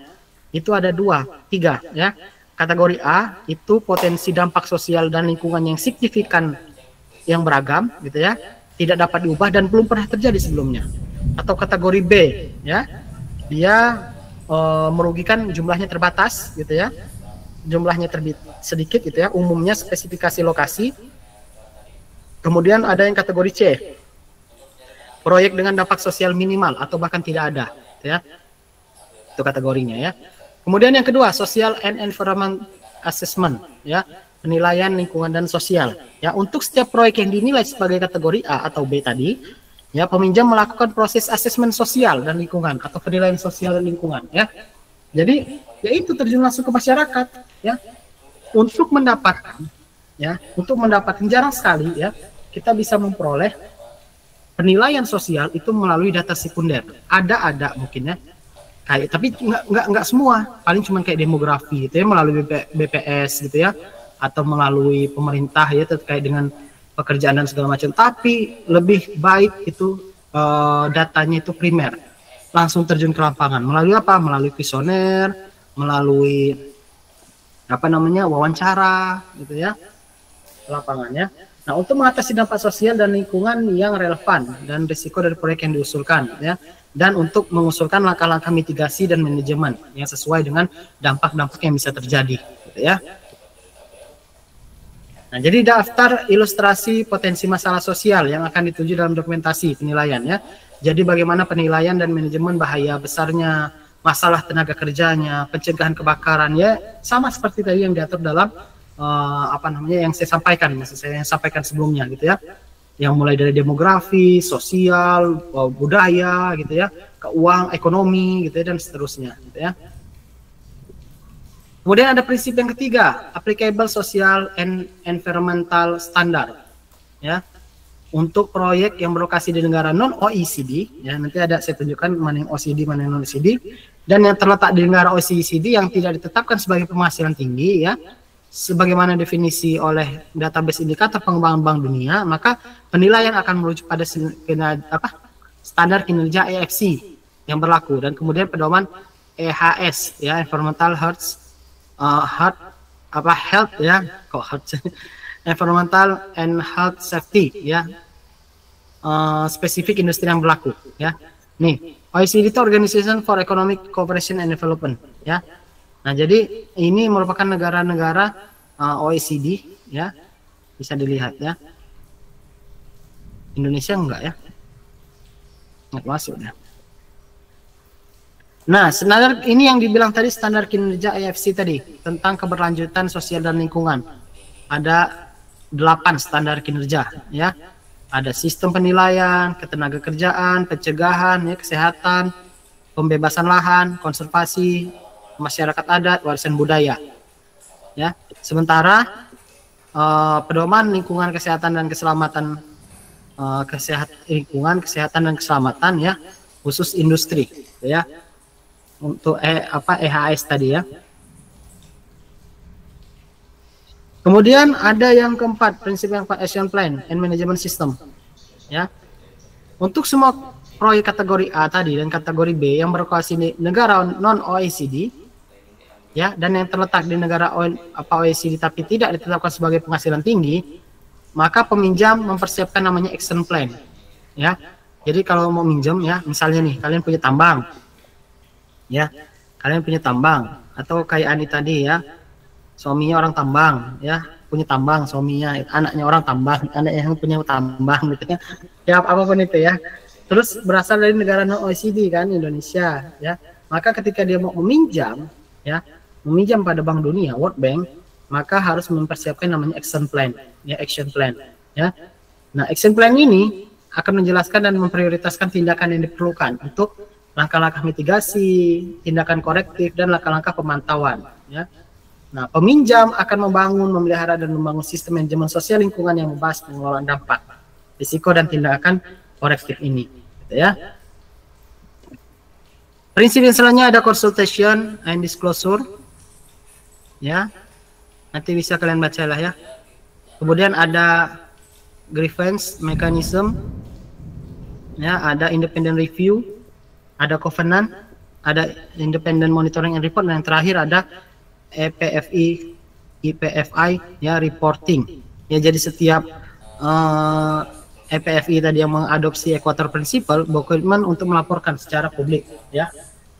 itu ada 3 ya. Kategori A itu potensi dampak sosial dan lingkungan yang signifikan yang beragam gitu ya, tidak dapat diubah dan belum pernah terjadi sebelumnya. Atau kategori B ya, dia merugikan, jumlahnya terbatas gitu ya, jumlahnya sedikit gitu ya, umumnya spesifikasi lokasi. Kemudian ada yang kategori C, proyek dengan dampak sosial minimal atau bahkan tidak ada ya, itu kategorinya ya. Kemudian yang kedua, social and environment assessment ya, penilaian lingkungan dan sosial ya. Untuk setiap proyek yang dinilai sebagai kategori A atau B tadi ya, peminjam melakukan proses asesmen sosial dan lingkungan atau penilaian sosial dan lingkungan ya. Jadi ya itu terjun langsung ke masyarakat ya, untuk mendapatkan jarang sekali ya kita bisa memperoleh penilaian sosial itu melalui data sekunder. Ada mungkin ya, kayak, tapi nggak semua, paling cuma kayak demografi gitu ya, melalui BPS gitu ya, atau melalui pemerintah ya terkait dengan pekerjaan dan segala macam. Tapi lebih baik itu datanya itu primer, langsung terjun ke lapangan melalui melalui kuesioner, melalui wawancara gitu ya, lapangannya. Nah, untuk mengatasi dampak sosial dan lingkungan yang relevan dan risiko dari proyek yang diusulkan ya, dan untuk mengusulkan langkah-langkah mitigasi dan manajemen yang sesuai dengan dampak-dampak yang bisa terjadi gitu ya. Nah, jadi daftar ilustrasi potensi masalah sosial yang akan dituju dalam dokumentasi penilaian ya. Jadi bagaimana penilaian dan manajemen bahaya besarnya, masalah tenaga kerjanya, pencegahan kebakaran ya, sama seperti tadi yang diatur dalam yang saya sampaikan sebelumnya gitu ya. Yang mulai dari demografi, sosial, budaya gitu ya, keuangan, ekonomi gitu ya, dan seterusnya gitu ya. Kemudian ada prinsip yang ketiga, applicable social and environmental standard ya. untuk proyek yang berlokasi di negara non OECD, ya nanti ada saya tunjukkan mana yang OECD mana yang non OECD, dan yang terletak di negara OECD yang tidak ditetapkan sebagai penghasilan tinggi, ya sebagaimana definisi oleh database indikator pengembangan Bank Dunia, maka penilaian akan merujuk pada standar kinerja EFC yang berlaku, dan kemudian pedoman EHS, ya environmental health ya kok health environmental and health safety, ya spesifik industri yang berlaku, ya. Nih, OECD itu Organization for Economic Cooperation and Development, ya. Nah, jadi ini merupakan negara-negara OECD, ya. Bisa dilihat, ya. Indonesia enggak, ya. Enggak masuk, ya. Nah, standar ini yang dibilang tadi standar kinerja EFC tadi tentang keberlanjutan sosial dan lingkungan. Ada 8 standar kinerja, ya. Ada sistem penilaian, ketenagakerjaan, pencegahan, ya, kesehatan, pembebasan lahan, konservasi, masyarakat adat, warisan budaya. Ya, sementara pedoman lingkungan kesehatan dan keselamatan, kesehatan dan keselamatan, ya, khusus industri, ya, untuk EHS tadi, ya. Kemudian ada yang keempat, prinsip yang keempat, action plan and management system, ya. Untuk semua proyek kategori A tadi dan kategori B yang berlokasi di negara non OECD, ya, dan yang terletak di negara OECD tapi tidak ditetapkan sebagai penghasilan tinggi, maka peminjam mempersiapkan namanya action plan, ya. Jadi kalau mau minjem, ya, misalnya nih kalian punya tambang, ya, kalian punya tambang, atau kayak Ani tadi, ya, suaminya orang tambang, ya, punya tambang suaminya, anaknya orang tambang, anaknya yang punya tambang, gitu, ya, ya apapun itu, ya. Terus berasal dari negara non OECD kan, Indonesia, ya. Maka ketika dia mau meminjam, ya, meminjam pada Bank Dunia, World Bank, maka harus mempersiapkan namanya action plan, ya, action plan, ya. Nah, action plan ini akan menjelaskan dan memprioritaskan tindakan yang diperlukan untuk langkah-langkah mitigasi, tindakan korektif, dan langkah-langkah pemantauan, ya. Nah, peminjam akan membangun, memelihara, dan membangun sistem manajemen sosial lingkungan yang membahas pengelolaan dampak, risiko, dan tindakan korektif ini, gitu, ya. Prinsip yang selanjutnya ada consultation and disclosure, ya. Nanti bisa kalian baca lah, ya. Kemudian ada grievance mechanism, ya, ada independent review, ada covenant, ada independent monitoring and report, dan yang terakhir ada IPFI, ya, reporting, ya. Jadi setiap IPFI tadi yang mengadopsi Equator Principle berkomitmen untuk melaporkan secara publik, ya,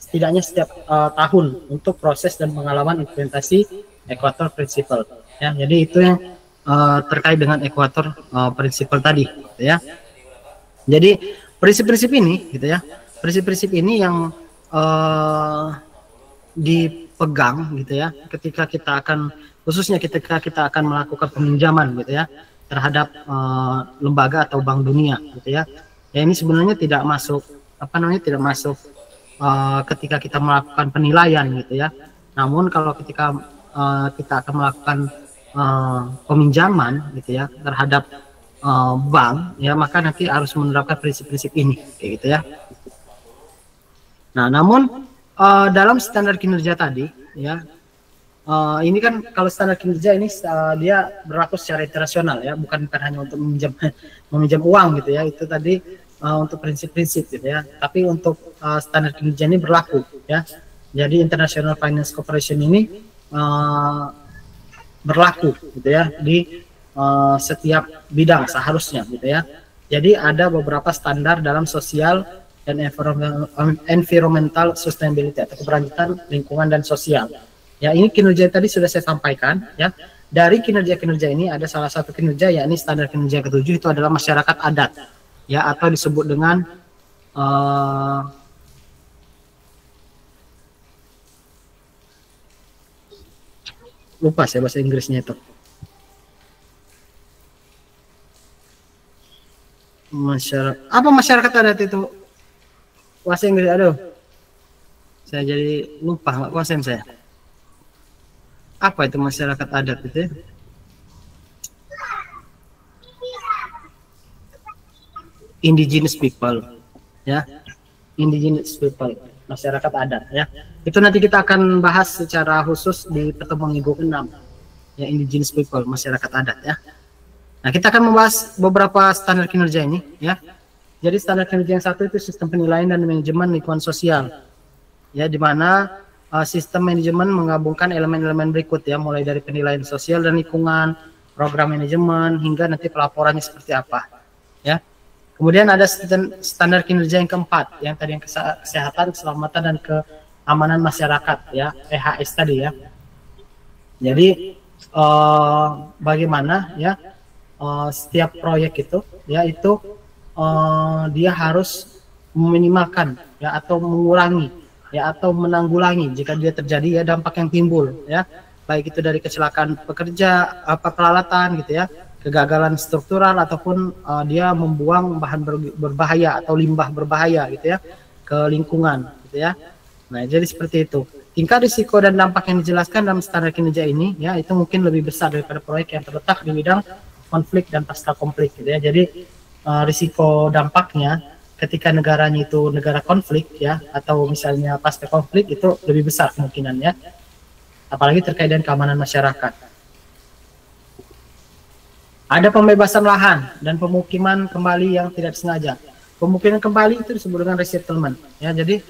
setidaknya setiap tahun untuk proses dan pengalaman implementasi Equator Principle, ya. Jadi itu yang terkait dengan Equator Principle tadi, gitu, ya. Jadi prinsip-prinsip ini, gitu, ya, prinsip-prinsip ini yang dipegang, gitu, ya, ketika kita akan, khususnya ketika kita akan melakukan peminjaman, gitu, ya, terhadap lembaga atau Bank Dunia, gitu, ya. Ya, ini sebenarnya tidak masuk tidak masuk ketika kita melakukan penilaian, gitu, ya. Namun kalau ketika kita akan melakukan peminjaman, gitu, ya, terhadap bank, ya, maka nanti harus menerapkan prinsip-prinsip ini, kayak gitu, ya. Nah, namun dalam standar kinerja tadi, ya, ini kan kalau standar kinerja ini dia berlaku secara internasional, ya, bukan hanya untuk meminjam uang, gitu, ya. Itu tadi untuk prinsip-prinsip, gitu, ya. Tapi untuk standar kinerja ini berlaku, ya. Jadi International Finance Corporation ini berlaku, gitu, ya, di setiap bidang seharusnya, gitu, ya. Jadi ada beberapa standar dalam sosial dan environmental sustainability atau keberlanjutan lingkungan dan sosial. Ya, ini kinerja tadi sudah saya sampaikan, ya. Dari kinerja-kinerja ini ada salah satu kinerja, yakni standar kinerja ke-7, itu adalah masyarakat adat, ya, atau disebut dengan lupa saya bahasa Inggrisnya itu. Masyarakat adat itu bahasa Inggris, aduh, saya jadi lupa, nggak konsen saya. Apa itu masyarakat adat itu, ya? indigenous people, ya, indigenous people, masyarakat adat, ya. Itu nanti kita akan bahas secara khusus di pertemuan minggu ke-6, ya, indigenous people, masyarakat adat, ya. Nah, kita akan membahas beberapa standar kinerja ini, ya. Jadi standar kinerja yang satu itu sistem penilaian dan manajemen lingkungan sosial, ya, di mana sistem manajemen menggabungkan elemen-elemen berikut, ya, mulai dari penilaian sosial dan lingkungan, program manajemen, hingga nanti pelaporannya seperti apa, ya. Kemudian ada standar kinerja yang keempat, yang tadi yang kesehatan, keselamatan, dan keamanan masyarakat, ya, PHS tadi, ya. Jadi bagaimana, ya, setiap proyek itu, ya, itu dia harus meminimalkan, ya, atau mengurangi, ya, atau menanggulangi jika dia terjadi, ya, dampak yang timbul, ya, baik itu dari kecelakaan pekerja, peralatan, gitu, ya, kegagalan struktural, ataupun dia membuang bahan berbahaya atau limbah berbahaya, gitu, ya, ke lingkungan, gitu, ya. Nah, jadi seperti itu. Tingkat risiko dan dampak yang dijelaskan dalam standar kinerja ini, ya, itu mungkin lebih besar daripada proyek yang terletak di bidang konflik dan pasca konflik, gitu, ya. Jadi risiko dampaknya ketika negaranya itu negara konflik, ya, atau misalnya pasca konflik, itu lebih besar kemungkinannya, apalagi terkait dengan keamanan masyarakat. Ada pembebasan lahan dan pemukiman kembali yang tidak sengaja. Pemukiman kembali itu disebut dengan resettlement, ya. Jadi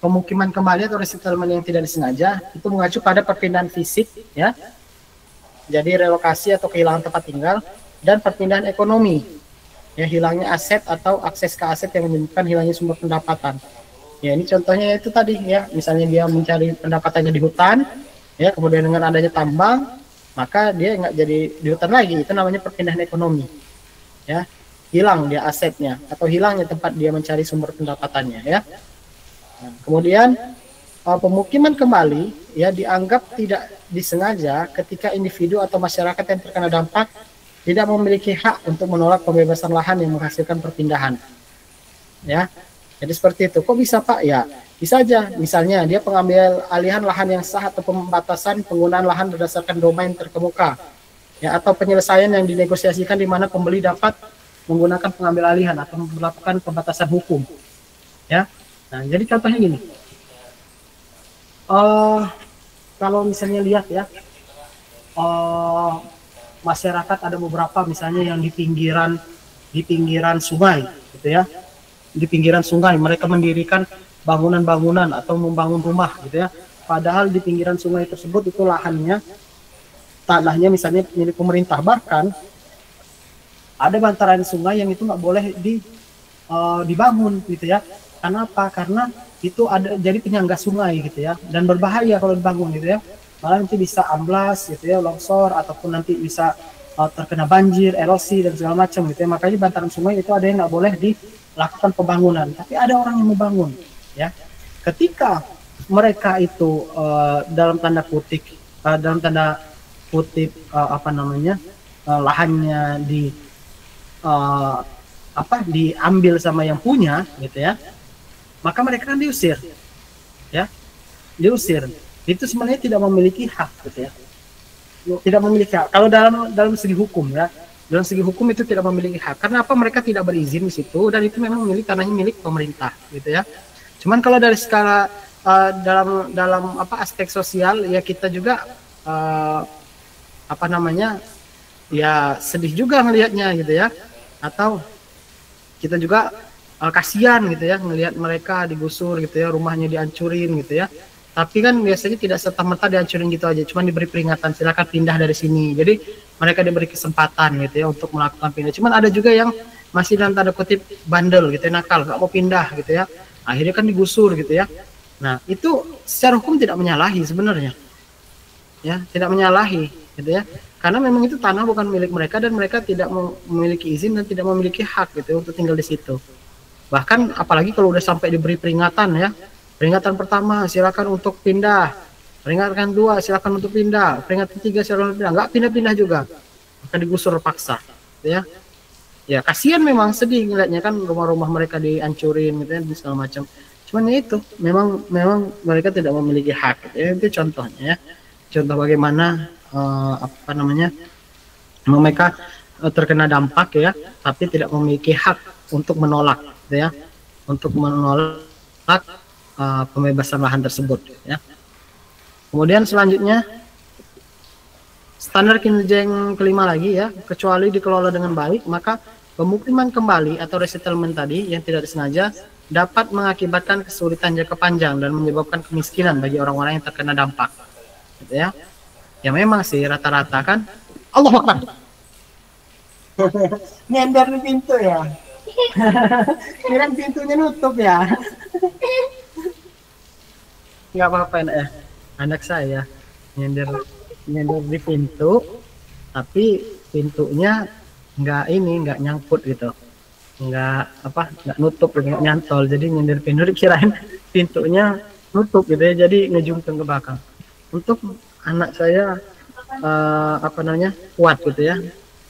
pemukiman kembali atau resettlement yang tidak disengaja itu mengacu pada perpindahan fisik, ya. Jadi relokasi atau kehilangan tempat tinggal, dan perpindahan ekonomi, ya, hilangnya aset atau akses ke aset yang menyebabkan hilangnya sumber pendapatan. Ya, ini contohnya itu tadi, ya, misalnya dia mencari pendapatannya di hutan, ya, kemudian dengan adanya tambang, maka dia nggak jadi di hutan lagi, itu namanya perpindahan ekonomi, ya, hilang dia asetnya atau hilangnya tempat dia mencari sumber pendapatannya, ya. Nah, kemudian pemukiman kembali, ya, dianggap tidak disengaja ketika individu atau masyarakat yang terkena dampak tidak memiliki hak untuk menolak pembebasan lahan yang menghasilkan perpindahan, ya. Jadi seperti itu. Kok bisa, Pak? Ya, bisa aja. Misalnya dia pengambil alihan lahan yang sah atau pembatasan penggunaan lahan berdasarkan domain terkemuka, ya, atau penyelesaian yang dinegosiasikan di mana pembeli dapat menggunakan pengambil alihan atau melakukan pembatasan hukum, ya. Nah, jadi contohnya gini. Kalau misalnya lihat, ya, masyarakat ada beberapa misalnya yang di pinggiran sungai, gitu, ya, di pinggiran sungai mereka mendirikan bangunan-bangunan atau membangun rumah, gitu, ya, padahal di pinggiran sungai tersebut itu lahannya, tanahnya misalnya milik pemerintah, bahkan ada bantaran sungai yang itu nggak boleh dibangun, gitu, ya. Karena apa? Karena itu ada jadi penyangga sungai, gitu, ya, dan berbahaya kalau dibangun, gitu, ya. Malah nanti bisa amblas, gitu, ya, longsor, ataupun nanti bisa terkena banjir, erosi, dan segala macam, gitu, ya. Makanya bantaran sungai itu ada yang nggak boleh dilakukan pembangunan, tapi ada orang yang membangun, ya. Ketika mereka itu dalam tanda kutip lahannya diambil sama yang punya, gitu, ya, maka mereka kan diusir, ya, diusir. Itu sebenarnya tidak memiliki hak, gitu, ya, tidak memiliki hak. Kalau dalam segi hukum, ya, dalam segi hukum itu tidak memiliki hak. Karena apa? Mereka tidak berizin di situ, dan itu memang tanahnya milik pemerintah, gitu, ya. Cuman kalau dari skala dalam aspek sosial, ya, kita juga ya sedih juga melihatnya, gitu, ya, atau kita juga kasihan, gitu, ya, melihat mereka digusur, gitu, ya, rumahnya dihancurin, gitu, ya. Tapi kan biasanya tidak serta-merta dihancurin gitu aja, cuma diberi peringatan, silakan pindah dari sini. Jadi mereka diberi kesempatan, gitu, ya, untuk melakukan pindah. Cuman ada juga yang masih dalam tanda kutip bandel, gitu, ya, nakal, nggak mau pindah, gitu, ya. Akhirnya kan digusur, gitu, ya. Nah, itu secara hukum tidak menyalahi sebenarnya, ya, tidak menyalahi, gitu, ya. Karena memang itu tanah bukan milik mereka, dan mereka tidak memiliki izin dan tidak memiliki hak, gitu, untuk tinggal di situ. Bahkan apalagi kalau udah sampai diberi peringatan, ya, peringatan pertama silakan untuk pindah, peringatan dua silakan untuk pindah, peringatan tiga silakan untuk pindah, nggak pindah-pindah juga, maka digusur paksa, gitu, ya. Ya, kasihan, memang sedih ngeliatnya, kan rumah-rumah mereka dihancurin, gitu, ya, segala macam. Cuman ya itu memang mereka tidak memiliki hak, gitu, ya. Itu contohnya, ya, contoh bagaimana mereka terkena dampak, ya, tapi tidak memiliki hak untuk menolak, gitu ya, untuk menolak pembebasan lahan tersebut, ya. Kemudian selanjutnya standar kinerja yang kelima lagi ya, kecuali dikelola dengan baik, maka pemukiman kembali atau resettlement tadi yang tidak disengaja dapat mengakibatkan kesulitan jangka panjang dan menyebabkan kemiskinan bagi orang-orang yang terkena dampak, gitu ya. Ya memang sih rata-rata kan. Allah Akbar. Nyender di pintu ya. Kira pintunya nutup ya. Nggak apa-apa anak saya nyender di pintu, tapi pintunya nggak nyangkut gitu, nggak nutup, nggak nyantol, jadi nyender pintu dikirain pintunya nutup gitu ya, jadi ngejungkeng ke belakang. Untuk anak saya kuat gitu ya,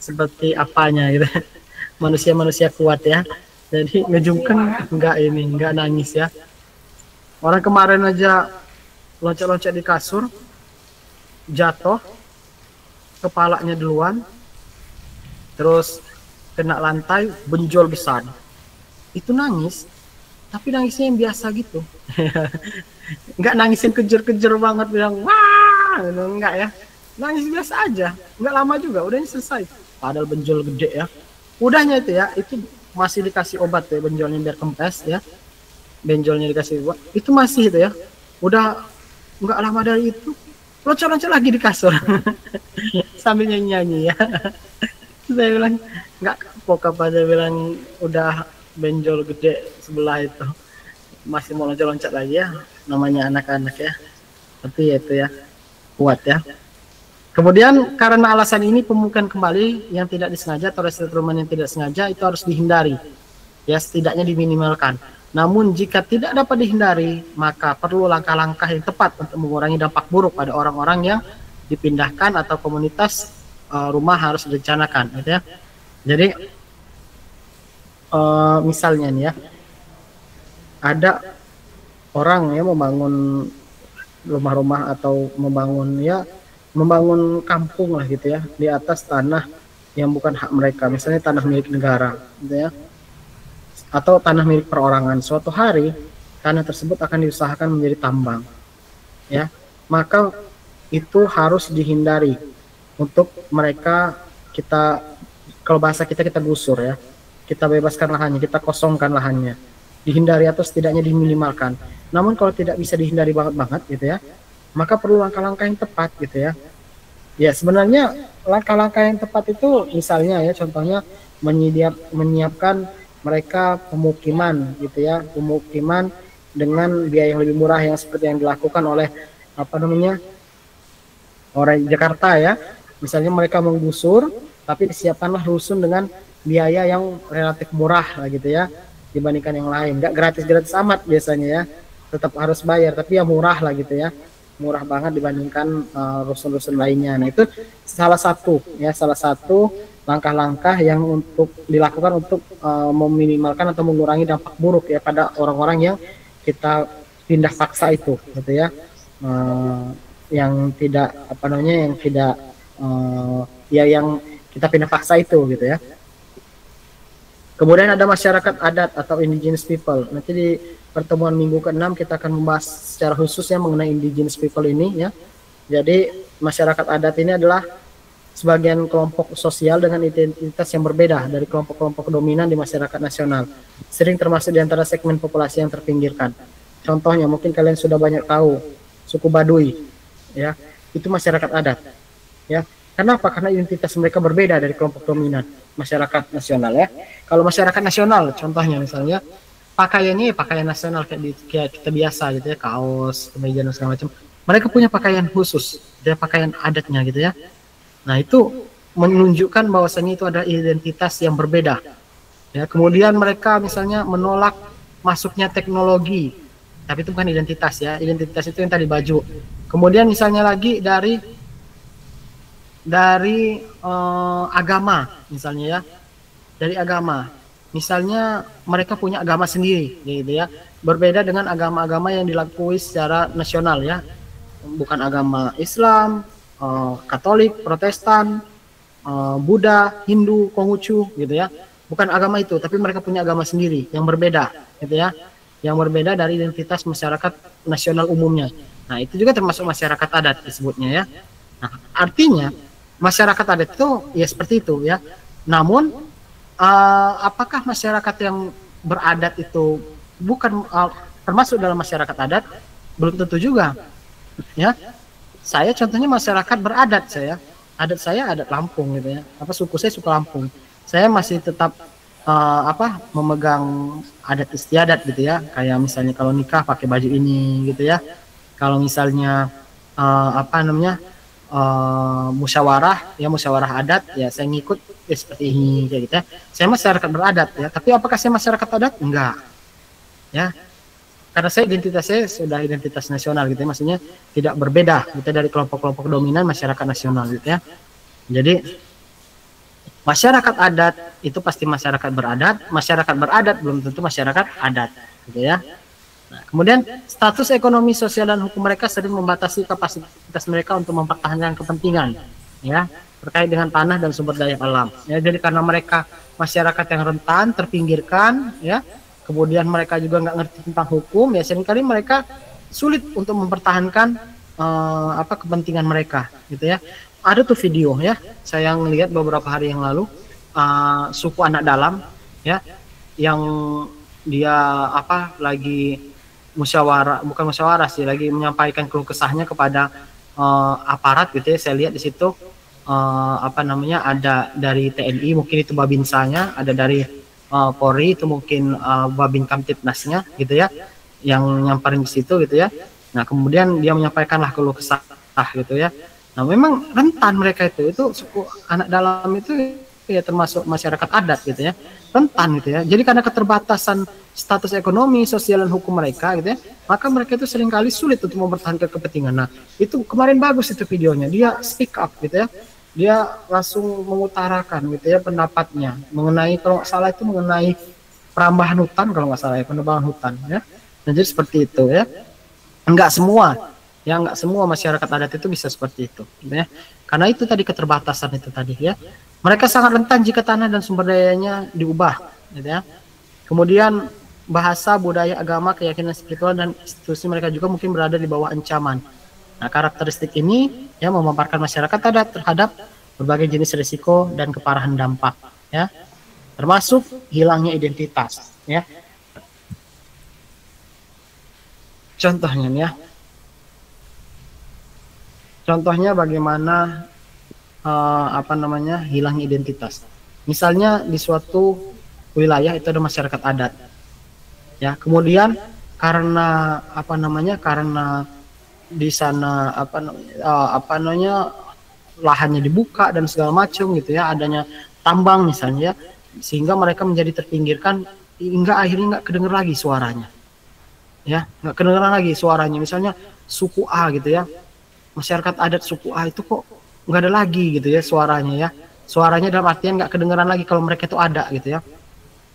seperti apanya gitu, manusia kuat ya, jadi ngejungkeng nggak nangis ya. Orang kemarin aja loncat-loncat di kasur, jatuh, kepalanya duluan, terus kena lantai, benjol besar. Itu nangis, tapi nangisnya yang biasa gitu. Nggak nangisin kejer-kejer banget, bilang wah, enggak ya. Nangis biasa aja, nggak lama juga, udahnya selesai. Padahal benjol gede ya. Udahnya itu ya, itu masih dikasih obat ya, benjolnya biar kempes ya. Benjolnya dikasih obat, itu masih itu ya. Udah nggak lama dari itu, loncat-loncat lagi di kasur. Sambil nyanyi-nyanyi ya. Saya bilang nggak kapok apa, saya bilang udah benjol gede sebelah itu masih mau loncat-loncat lagi ya, namanya anak-anak ya, tapi ya itu ya kuat ya. Kemudian karena alasan ini pemukiman kembali yang tidak disengaja atau resettlement yang tidak sengaja itu harus dihindari ya, setidaknya diminimalkan. Namun jika tidak dapat dihindari, maka perlu langkah-langkah yang tepat untuk mengurangi dampak buruk pada orang-orang yang dipindahkan atau komunitas rumah harus direncanakan, gitu ya. Jadi misalnya nih ya, ada orang yang membangun rumah-rumah atau membangun kampung lah gitu ya, di atas tanah yang bukan hak mereka, misalnya tanah milik negara, gitu ya, atau tanah milik perorangan. Suatu hari tanah tersebut akan diusahakan menjadi tambang, ya, maka itu harus dihindari. Untuk mereka kita, kalau bahasa kita gusur ya, kita bebaskan lahannya, kita kosongkan lahannya, dihindari atau setidaknya diminimalkan. Namun kalau tidak bisa dihindari banget gitu ya, maka perlu langkah-langkah yang tepat gitu ya. Ya sebenarnya langkah-langkah yang tepat itu misalnya ya, contohnya menyiapkan mereka pemukiman gitu ya, pemukiman dengan biaya yang lebih murah, yang seperti yang dilakukan oleh orang Jakarta ya. Misalnya mereka menggusur, tapi disiapkanlah rusun dengan biaya yang relatif murah lah gitu ya, dibandingkan yang lain. Nggak gratis-gratis amat biasanya ya, tetap harus bayar, tapi ya murah lah gitu ya, murah banget dibandingkan rusun-rusun lainnya. Nah itu salah satu langkah-langkah yang untuk dilakukan untuk meminimalkan atau mengurangi dampak buruk ya pada orang-orang yang kita pindah paksa itu gitu ya, yang tidak yang kita pindah paksa itu gitu ya. Kemudian ada masyarakat adat atau indigenous people. Nanti di pertemuan minggu ke-6 kita akan membahas secara khusus ya mengenai indigenous people ini ya. Jadi masyarakat adat ini adalah sebagian kelompok sosial dengan identitas yang berbeda dari kelompok-kelompok dominan di masyarakat nasional. Sering termasuk di antara segmen populasi yang terpinggirkan. Contohnya mungkin kalian sudah banyak tahu suku Baduy ya, itu masyarakat adat ya. Kenapa? Karena identitas mereka berbeda dari kelompok dominan masyarakat nasional ya. Kalau masyarakat nasional contohnya misalnya pakaiannya pakaian nasional kayak kita biasa gitu ya, kaos, kemeja dan segala macam. Mereka punya pakaian khusus, dia pakaian adatnya gitu ya. Nah itu menunjukkan bahwasanya itu ada identitas yang berbeda ya. Kemudian mereka misalnya menolak masuknya teknologi, tapi itu bukan identitas ya, identitas itu yang tadi baju. Kemudian misalnya lagi dari agama misalnya ya, dari agama misalnya mereka punya agama sendiri gitu ya, berbeda dengan agama-agama yang dilakui secara nasional ya, bukan agama Islam, Katolik, Protestan, Buddha, Hindu, Konghucu gitu ya. bukan agama itu, tapi mereka punya agama sendiri yang berbeda, gitu ya, yang berbeda dari identitas masyarakat nasional umumnya. Nah, itu juga termasuk masyarakat adat disebutnya ya. Nah, artinya masyarakat adat itu ya seperti itu ya. Namun apakah masyarakat yang beradat itu bukan termasuk dalam masyarakat adat? Belum tentu juga ya. Saya contohnya masyarakat beradat, adat saya adat Lampung gitu ya, suku saya suku Lampung, saya masih tetap memegang adat istiadat gitu ya, kayak misalnya kalau nikah pakai baju ini gitu ya, kalau misalnya musyawarah adat ya saya ngikut seperti ini kayak gitu ya. Saya masyarakat beradat ya, tapi apakah saya masyarakat adat? Enggak ya, karena identitas saya sudah identitas nasional gitu ya, maksudnya tidak berbeda gitu dari kelompok-kelompok dominan masyarakat nasional gitu ya. Jadi masyarakat adat itu pasti masyarakat beradat belum tentu masyarakat adat gitu ya. Nah, kemudian status ekonomi, sosial dan hukum mereka sering membatasi kapasitas mereka untuk mempertahankan kepentingan ya terkait dengan tanah dan sumber daya alam ya. Jadi karena mereka masyarakat yang rentan, terpinggirkan ya, kemudian mereka juga nggak ngerti tentang hukum ya, seringkali mereka sulit untuk mempertahankan kepentingan mereka gitu ya. Ada tuh video ya, saya ngelihat beberapa hari yang lalu, suku anak dalam ya, yang dia lagi bukan musyawarah sih, lagi menyampaikan keluh kesahnya kepada aparat gitu ya. Saya lihat di situ ada dari TNI, mungkin itu Babinsanya, ada dari Polri, itu mungkin Babin Kamtipnasnya gitu ya, yang nyamperin di situ gitu ya. Nah, kemudian dia menyampaikanlah keluh kesah gitu ya. Nah, memang rentan mereka itu suku anak dalam itu ya termasuk masyarakat adat gitu ya, rentan gitu ya. Jadi karena keterbatasan status ekonomi, sosial dan hukum mereka gitu ya, maka mereka itu seringkali sulit untuk mempertahankan kepentingan. Nah, itu kemarin bagus itu videonya, dia speak up gitu ya. Dia langsung mengutarakan gitu ya pendapatnya mengenai, kalau nggak salah itu mengenai perambahan hutan, kalau nggak salah ya, penebangan hutan ya. Nah, jadi seperti itu ya. Enggak semua masyarakat adat itu bisa seperti itu gitu ya. Karena itu tadi keterbatasan itu tadi ya. Mereka sangat rentan jika tanah dan sumber dayanya diubah gitu ya. Kemudian bahasa, budaya, agama, keyakinan spiritual dan institusi mereka juga mungkin berada di bawah ancaman. Nah, karakteristik ini ya memaparkan masyarakat adat terhadap berbagai jenis risiko dan keparahan dampak ya, termasuk hilangnya identitas ya. Contohnya bagaimana hilangnya identitas. Misalnya di suatu wilayah itu ada masyarakat adat ya, kemudian karena karena di sana lahannya dibuka dan segala macam gitu ya, adanya tambang misalnya ya, sehingga mereka menjadi terpinggirkan hingga akhirnya nggak kedengar lagi suaranya ya, nggak kedengeran lagi suaranya. Misalnya suku A gitu ya, masyarakat adat suku A itu kok nggak ada lagi gitu ya suaranya dalam artian nggak kedengeran lagi kalau mereka itu ada gitu ya.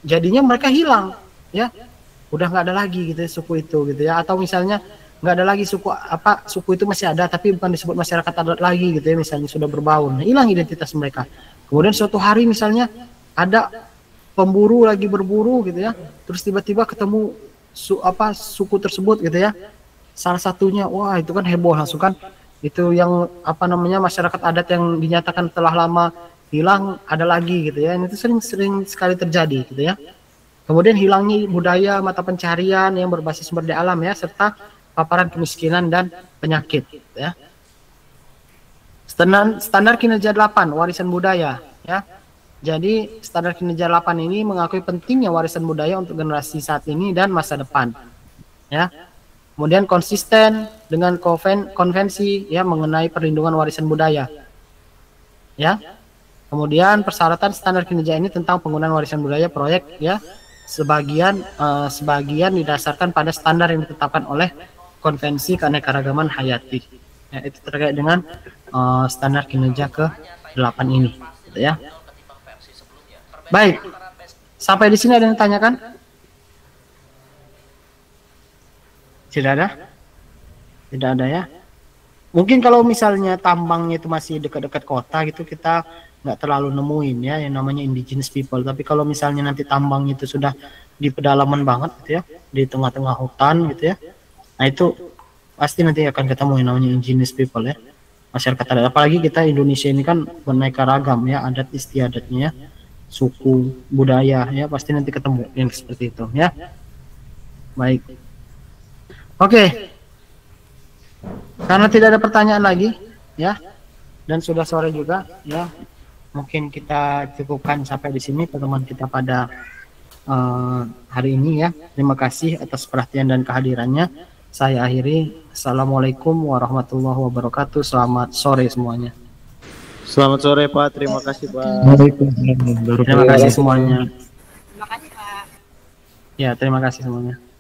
Jadinya mereka hilang ya, udah nggak ada lagi gitu ya, suku itu gitu ya. Atau misalnya nggak ada lagi suku itu masih ada tapi bukan disebut masyarakat adat lagi gitu ya, misalnya sudah berbaur, nah, hilang identitas mereka. Kemudian suatu hari misalnya ada pemburu lagi berburu gitu ya, terus tiba-tiba ketemu suku tersebut gitu ya, salah satunya, wah itu kan heboh langsung kan, itu yang masyarakat adat yang dinyatakan telah lama hilang ada lagi gitu ya. Itu sering sekali terjadi gitu ya. Kemudian hilangnya budaya, mata pencarian yang berbasis sumber daya alam ya, serta paparan kemiskinan dan penyakit ya. Standar kinerja 8 warisan budaya ya. Jadi standar kinerja 8 ini mengakui pentingnya warisan budaya untuk generasi saat ini dan masa depan ya. Kemudian konsisten dengan konvensi ya mengenai perlindungan warisan budaya ya. Kemudian persyaratan standar kinerja ini tentang penggunaan warisan budaya proyek ya, sebagian didasarkan pada standar yang ditetapkan oleh Konvensi Keanekaragaman Hayati ya, itu terkait dengan standar kinerja ke-8 ini gitu ya. Baik, sampai di sini ada yang tanyakan? Tidak ada ya. Mungkin kalau misalnya tambangnya itu masih dekat-dekat kota gitu, kita nggak terlalu nemuin ya yang namanya indigenous people. Tapi kalau misalnya nanti tambang itu sudah di pedalaman banget gitu ya, di tengah-tengah hutan gitu ya, nah itu pasti nanti akan ketemu yang namanya indigenous people ya, masyarakat adat. Apalagi kita Indonesia ini kan beraneka ragam ya, adat istiadatnya ya, suku, budaya ya, pasti nanti ketemu yang seperti itu ya. Baik. Oke. Karena tidak ada pertanyaan lagi ya, dan sudah sore juga ya, mungkin kita cukupkan sampai di sini pertemuan kita pada hari ini ya. Terima kasih atas perhatian dan kehadirannya. Saya akhiri. Assalamualaikum warahmatullahi wabarakatuh. Selamat sore semuanya.
Selamat sore Pak, terima kasih Pak.
Terima kasih semuanya. Terima kasih Pak. Ya, terima kasih semuanya.